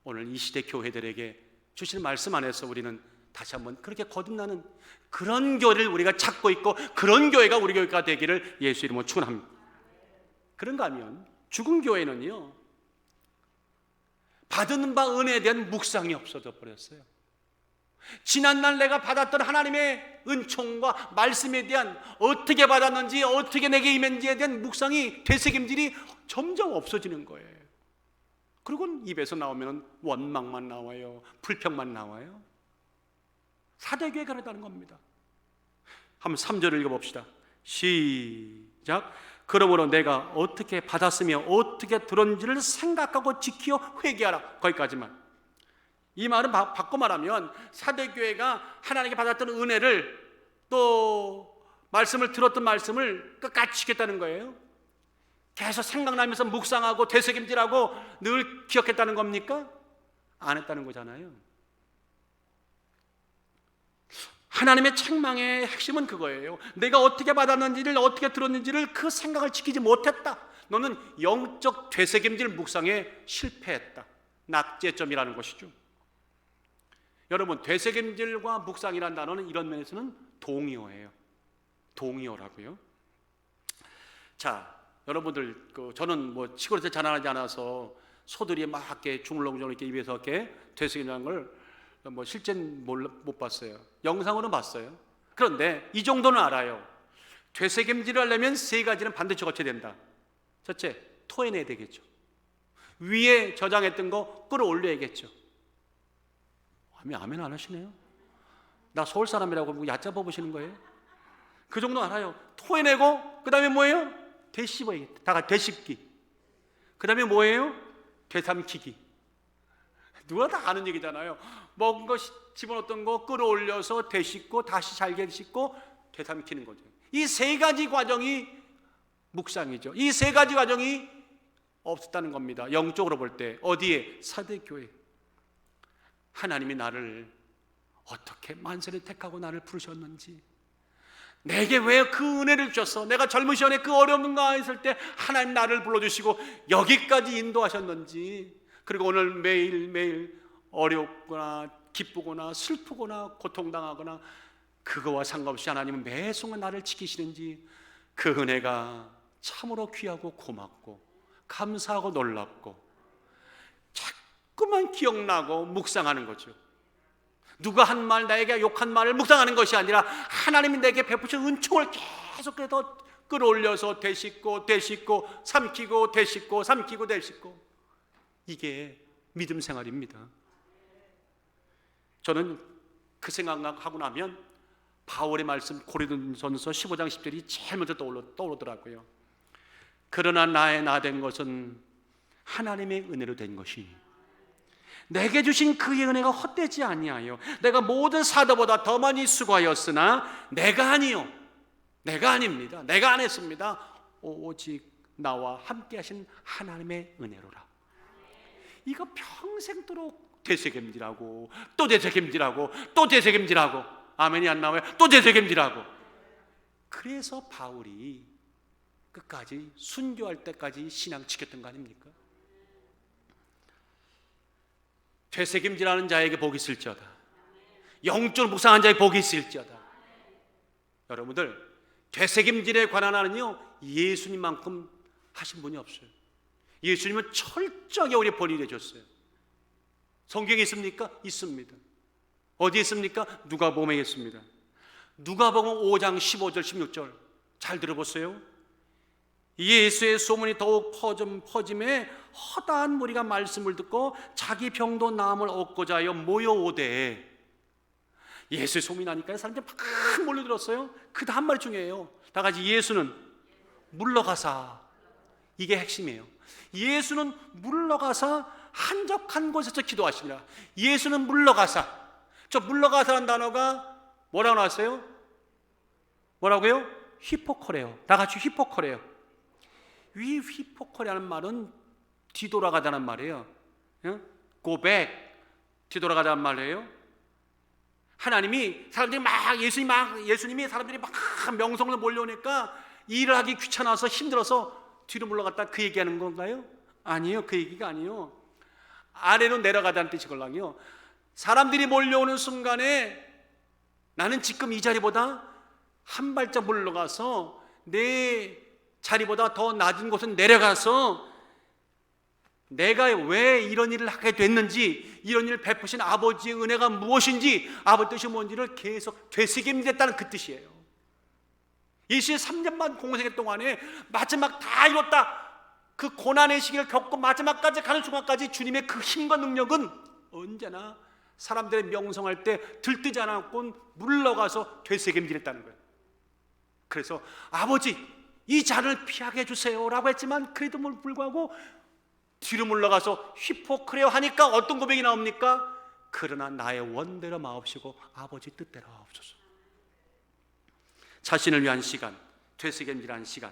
오늘 이 시대 교회들에게 주신 말씀 안에서 우리는 다시 한번 그렇게 거듭나는 그런 교회를 우리가 찾고 있고, 그런 교회가 우리 교회가 되기를 예수 이름으로 축원합니다. 그런가 하면 죽은 교회는요, 받은 바 은혜에 대한 묵상이 없어져 버렸어요. 지난날 내가 받았던 하나님의 은총과 말씀에 대한, 어떻게 받았는지, 어떻게 내게 임했는지에 대한 묵상이, 되새김질이 점점 없어지는 거예요. 그리고 입에서 나오면 원망만 나와요. 불평만 나와요. 사대교회가 그러다는 겁니다. 한번 3절을 읽어봅시다. 시작. 그러므로 내가 어떻게 받았으며 어떻게 들었는지를 생각하고 지키어 회개하라. 거기까지만. 이 말은 바꿔 말하면 사대교회가 하나님께 받았던 은혜를, 또 말씀을 들었던 말씀을 끝까지 지켰다는 거예요. 계속 생각나면서 묵상하고 되새김질하고 늘 기억했다는 겁니까? 안 했다는 거잖아요. 하나님의 책망의 핵심은 그거예요. 내가 어떻게 받았는지를, 어떻게 들었는지를 그 생각을 지키지 못했다. 너는 영적 되새김질 묵상에 실패했다. 낙제점이라는 것이죠. 여러분, 되새김질과 묵상이라는 단어는 이런 면에서는 동의어예요. 동의어라고요. 자, 여러분들, 저는 뭐 시골에서 자라나지 않아서 소들이 막 이렇게 주물럭주물 이렇게 입에서 이렇게 되새김질하는 걸 뭐 실제는 못 봤어요. 영상으로는 봤어요. 그런데 이 정도는 알아요. 되새김질을 하려면 세 가지는 반드시 거쳐야 된다. 첫째, 토해내야 되겠죠. 위에 저장했던 거 끌어올려야겠죠. 아멘 안 하시네요. 나 서울 사람이라고 얕잡아 보시는 거예요? 그 정도 알아요. 토해내고 그 다음에 뭐예요? 되씹어야겠다. 다 같이 되씹기. 그 다음에 뭐예요? 되삼키기. 누가 다 아는 얘기잖아요. 먹은 거 집어넣었던 거 끌어올려서 되씹고 다시 잘게 씹고 되삼키는 거죠. 이 세 가지 과정이 묵상이죠. 이 세 가지 과정이 없었다는 겁니다. 영적으로 볼 때. 어디에? 사대교회. 하나님이 나를 어떻게 만세를 택하고 나를 부르셨는지, 내게 왜 그 은혜를 주셔서 내가 젊은 시절에 그 어려움과 있을 때 하나님 나를 불러주시고 여기까지 인도하셨는지, 그리고 오늘 매일매일 어렵거나 기쁘거나 슬프거나 고통당하거나 그거와 상관없이 하나님은 매 순간 나를 지키시는지, 그 은혜가 참으로 귀하고 고맙고 감사하고 놀랍고 자꾸만 기억나고 묵상하는 거죠. 누가 한 말, 나에게 욕한 말을 묵상하는 것이 아니라 하나님이 내게 베푸신 은총을 계속해서 끌어올려서 되씹고 되씹고 삼키고 되씹고 삼키고 되씹고, 이게 믿음 생활입니다. 저는 그 생각하고 나면 바울의 말씀 고린도전서 15장 10절이 제일 먼저 떠오르더라고요. 그러나 나의 나 된 것은 하나님의 은혜로 된 것이, 내게 주신 그의 은혜가 헛되지 아니하여 내가 모든 사도보다 더 많이 수고하였으나 내가 아니요, 내가 아닙니다. 내가 안 했습니다. 오직 나와 함께 하신 하나님의 은혜로라. 이거 평생도록 되새김질하고 또 되새김질하고 또 되새김질하고, 아멘이 안 나와요? 또 되새김질하고. 그래서 바울이 끝까지 순교할 때까지 신앙 지켰던 거 아닙니까? 되새김질하는 자에게 복이 있을지어다. 영적으로 묵상한 자에게 복이 있을지어다. 여러분들, 되새김질에 관한 한은요, 예수님만큼 하신 분이 없어요. 예수님은 철저하게 우리 본인이 되셨어요. 성경에 있습니까? 있습니다. 어디에 있습니까? 누가복음에 있습니다. 누가복음 5장 15절 16절 잘 들어보세요. 예수의 소문이 더욱 퍼짐에 허다한 무리가 말씀을 듣고 자기 병도 나음을 얻고자 하여 모여오되, 예수의 소문이 나니까 사람들이 막 몰려들었어요. 그 다음 말 중에요. 다 같이 예수는 물러가사. 이게 핵심이에요. 예수는 물러가사 한적한 곳에서 기도하십니다. 예수는 물러가사. 저 물러가사라는 단어가 뭐라고 나왔어요? 뭐라고요? 히포커레요. 다 같이 히포커레요. 이 히포커레라는 말은 뒤돌아가다는 말이에요. Go back. 뒤돌아가다는 말이에요. 하나님이 사람들이 막 예수님이 사람들이 막 명성으로 몰려오니까 일을 하기 귀찮아서 힘들어서 뒤로 물러갔다 그 얘기하는 건가요? 아니에요. 그 얘기가 아니에요. 아래로 내려가다는 뜻이걸랑요. 사람들이 몰려오는 순간에 나는 지금 이 자리보다 한 발짝 물러가서 내 자리보다 더 낮은 곳은 내려가서 내가 왜 이런 일을 하게 됐는지, 이런 일을 베푸신 아버지의 은혜가 무엇인지, 아버지 뜻이 뭔지를 계속 되새김겠다는 그 뜻이에요. 예수의 3년 반 공생애 동안에 마지막 다 이뤘다, 그 고난의 시기를 겪고 마지막까지 가는 순간까지 주님의 그 힘과 능력은 언제나 사람들의 명성할 때 들뜨지 않았고 물러가서 되새김질했다는 거예요. 그래서 아버지 이 잔을 피하게 해주세요 라고 했지만 그래도 불구하고 뒤로 물러가서 히포크레어 하니까 어떤 고백이 나옵니까? 그러나 나의 원대로 마옵시고 아버지 뜻대로 하옵소서. 자신을 위한 시간, 되새김질한 시간,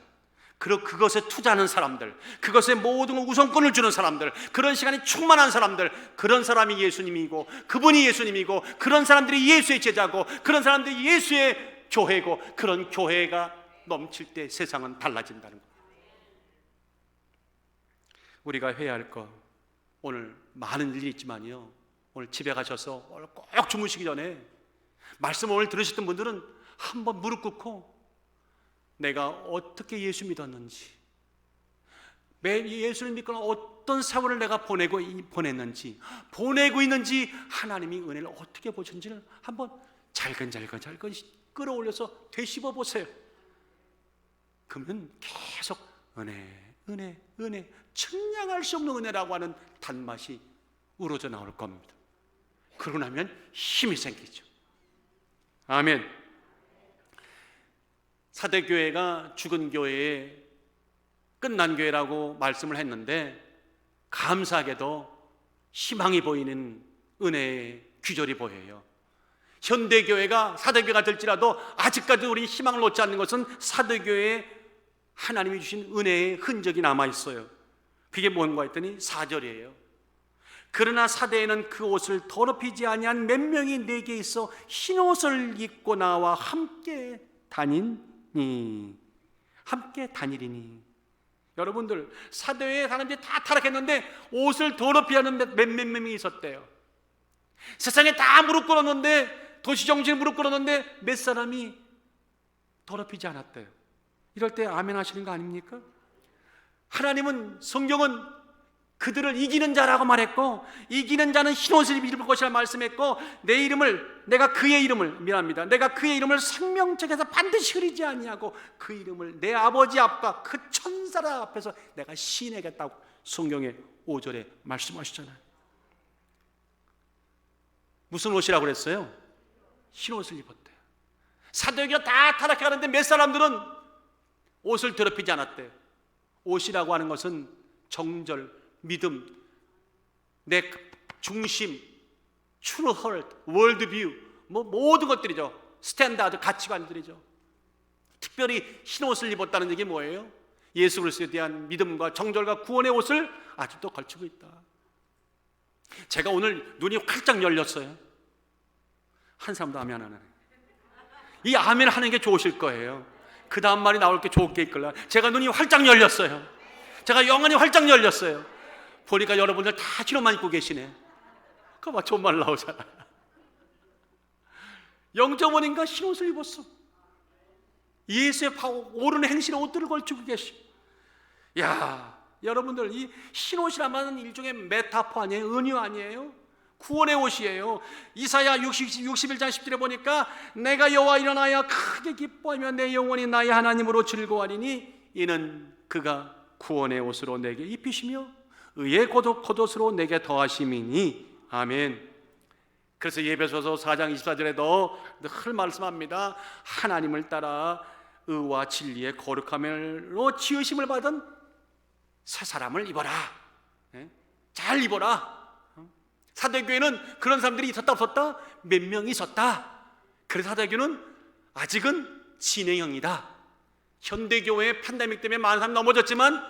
그리고 그것에 투자하는 사람들, 그것에 모든 우선권을 주는 사람들, 그런 시간이 충만한 사람들, 그런 사람이 예수님이고 그분이 예수님이고 그런 사람들이 예수의 제자고 그런 사람들이 예수의 교회고 그런 교회가 넘칠 때 세상은 달라진다는 것. 우리가 해야 할 것, 오늘 많은 일이 있지만요, 오늘 집에 가셔서 오늘 꼭 주무시기 전에 말씀 오늘 들으셨던 분들은 한번 무릎 꿇고 내가 어떻게 예수 믿었는지, 예수를 믿거나 어떤 세월을 내가 보내고 있는지, 하나님이 은혜를 어떻게 보셨는지를 한번 잘근잘근 끌어올려서 되씹어 보세요. 그러면 계속 은혜, 측량할 수 없는 은혜라고 하는 단맛이 우러져 나올 겁니다. 그러고 나면 힘이 생기죠. 아멘. 사대교회가 죽은 교회에 끝난 교회라고 말씀을 했는데 감사하게도 희망이 보이는 은혜의 귀절이 보여요. 현대교회가 사대교회가 될지라도 아직까지 우리 희망을 놓지 않는 것은 사대교회에 하나님이 주신 은혜의 흔적이 남아있어요. 그게 뭔가 했더니 4절이에요. 그러나 사대에는 그 옷을 더럽히지 아니한 몇 명이 내게 있어 흰 옷을 입고 나와 함께 다니리니. 여러분들, 사대에 사람들이 다 타락했는데 옷을 더럽히는 몇 명이 있었대요. 세상에 다 무릎 꿇었는데, 도시정신에 무릎 꿇었는데 몇 사람이 더럽히지 않았대요. 이럴 때 아멘 하시는 거 아닙니까? 하나님은, 성경은 그들을 이기는 자라고 말했고, 이기는 자는 흰옷을 입을 것이라 말씀했고, 내가 그의 이름을 생명책에서 반드시 흐리지 아니하고 그 이름을 내 아버지 앞과 그 천사들 앞에서 내가 시인하겠다고 성경의 5절에 말씀하시잖아요. 무슨 옷이라고 그랬어요? 흰옷을 입었대요. 사도교가 다 타락해가는데 몇 사람들은 옷을 더럽히지 않았대요. 옷이라고 하는 것은 정절, 믿음, 내 중심, true heart, worldview, 모든 것들이죠. 스탠다드, 가치관들이죠. 특별히 흰옷을 입었다는 얘기 뭐예요? 예수 그리스도에 대한 믿음과 정절과 구원의 옷을 아직도 걸치고 있다. 제가 오늘 눈이 활짝 열렸어요. 한 사람도 아멘 안 하네. 이 아멘 하는 게 좋으실 거예요. 그 다음 말이 나올 게 좋게 있걸라. 제가 눈이 활짝 열렸어요. 제가 영안이 활짝 열렸어요. 보니까 여러분들 다 흰옷만 입고 계시네. 그거 봐, 좋은 말 나오잖아. 0.5인가 흰옷을 입었어. 예수의 오른 행실의 옷들을 걸치고 계시. 야, 여러분들, 이 흰옷이라면 일종의 메타포 아니에요? 은유 아니에요? 구원의 옷이에요. 이사야 61장 10절에 보니까 내가 여호와 일어나야 크게 기뻐하며 내 영혼이 나의 하나님으로 즐거워하리니 이는 그가 구원의 옷으로 내게 입히시며 의의 겉옷으로 내게 더하심이니. 아멘. 그래서 예배소서 4장 24절에도 늘 말씀합니다. 하나님을 따라 의와 진리의 거룩함으로 지으심을 받은 새 사람을 입어라. 잘 입어라. 사도교회는 그런 사람들이 있었다 없었다? 몇 명 있었다. 그래서 사도교회는 아직은 진행형이다. 현대교회의 팬데믹 때문에 많은 사람 넘어졌지만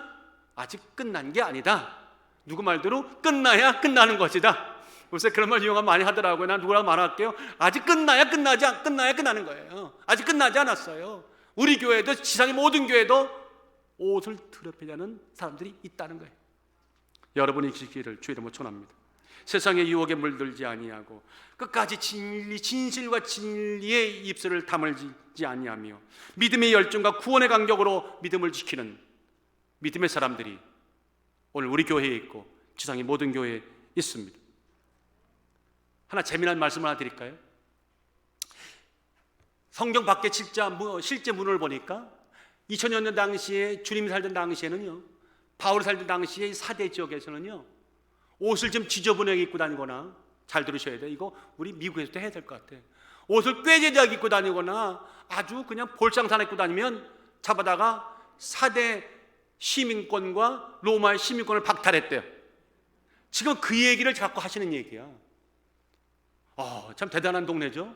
아직 끝난 게 아니다. 누구 말대로 끝나야 끝나는 것이다. 요새 그런 말 이용하면 많이 하더라고요. 난 누구라고 말할게요. 아직 끝나야 끝나는 거예요. 아직 끝나지 않았어요. 우리 교회도, 지상의 모든 교회도 옷을 더럽히려는 사람들이 있다는 거예요. 여러분이 지키기를 주의 이름으로 축원합니다. 세상의 유혹에 물들지 아니하고 끝까지 진실과 진리의 입술을 다물지 아니하며 믿음의 열정과 구원의 간격으로 믿음을 지키는 믿음의 사람들이 오늘 우리 교회에 있고 지상의 모든 교회에 있습니다. 하나 재미난 말씀을 하나 드릴까요? 성경 밖에 실제 문을 보니까 2000년 전 당시에 주님이 살던 당시에는요, 바울이 살던 당시에 사대 지역에서는요, 옷을 좀 지저분하게 입고 다니거나, 잘 들으셔야 돼요. 이거 우리 미국에서도 해야 될 것 같아요. 옷을 꾀재재하게 입고 다니거나 아주 그냥 볼장산 입고 다니면 잡아다가 사대 시민권과 로마의 시민권을 박탈했대요. 지금 그 얘기를 자꾸 하시는 얘기야. 참 대단한 동네죠.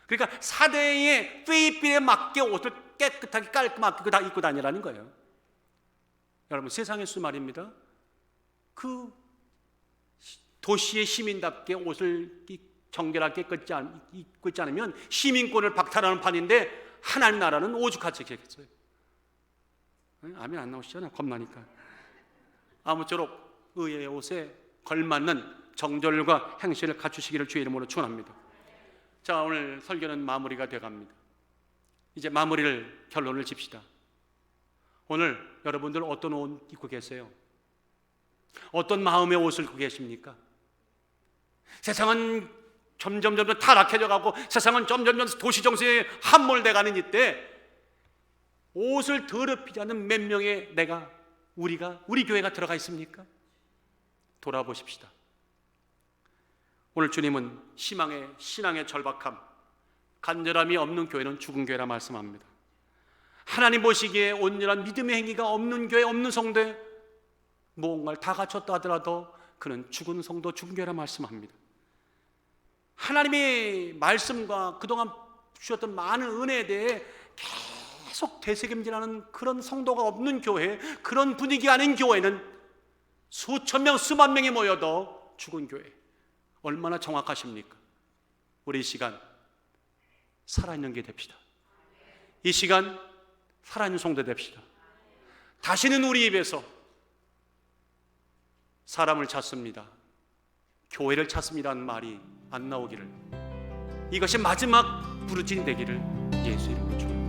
그러니까 사대의 페이필에 맞게 옷을 깨끗하게 깔끔하게 다 입고 다니라는 거예요. 여러분, 세상의 수 말입니다. 그 도시의 시민답게 옷을 정결하게 입고 있지 않으면 시민권을 박탈하는 판인데 하나님 나라는 오죽하게 되겠어요. 아멘 안 나오시잖아요. 겁나니까. 아무쪼록 의의 옷에 걸맞는 정절과 행실을 갖추시기를 주의 이름으로 축원합니다. 자, 오늘 설교는 마무리가 돼갑니다. 이제 마무리를, 결론을 집시다. 오늘 여러분들 어떤 옷 입고 계세요? 어떤 마음의 옷을 입고 계십니까? 세상은 점점 타락해져 가고 세상은 점점 도시 정세에 함몰돼 가는 이때 옷을 더럽히지 않는 몇 명의 우리 교회가 들어가 있습니까? 돌아보십시다. 오늘 주님은 신앙의 절박함, 간절함이 없는 교회는 죽은 교회라 말씀합니다. 하나님 보시기에 온전한 믿음의 행위가 없는 교회, 없는 성도에 무언가를 다 갖췄다 하더라도 그는 죽은 성도, 죽은 교회라 말씀합니다. 하나님의 말씀과 그동안 주셨던 많은 은혜에 대해 계속 되새김질하는 그런 성도가 없는 교회, 그런 분위기 아닌 교회는 수천 명, 수만 명이 모여도 죽은 교회. 얼마나 정확하십니까? 우리 이 시간 살아있는 게 됩시다. 이 시간 살아있는 성도 됩시다. 다시는 우리 입에서 사람을 찾습니다, 교회를 찾습니다는 말이 안 나오기를, 이것이 마지막 부르짖음 되기를 예수 이름으로 축원합니다.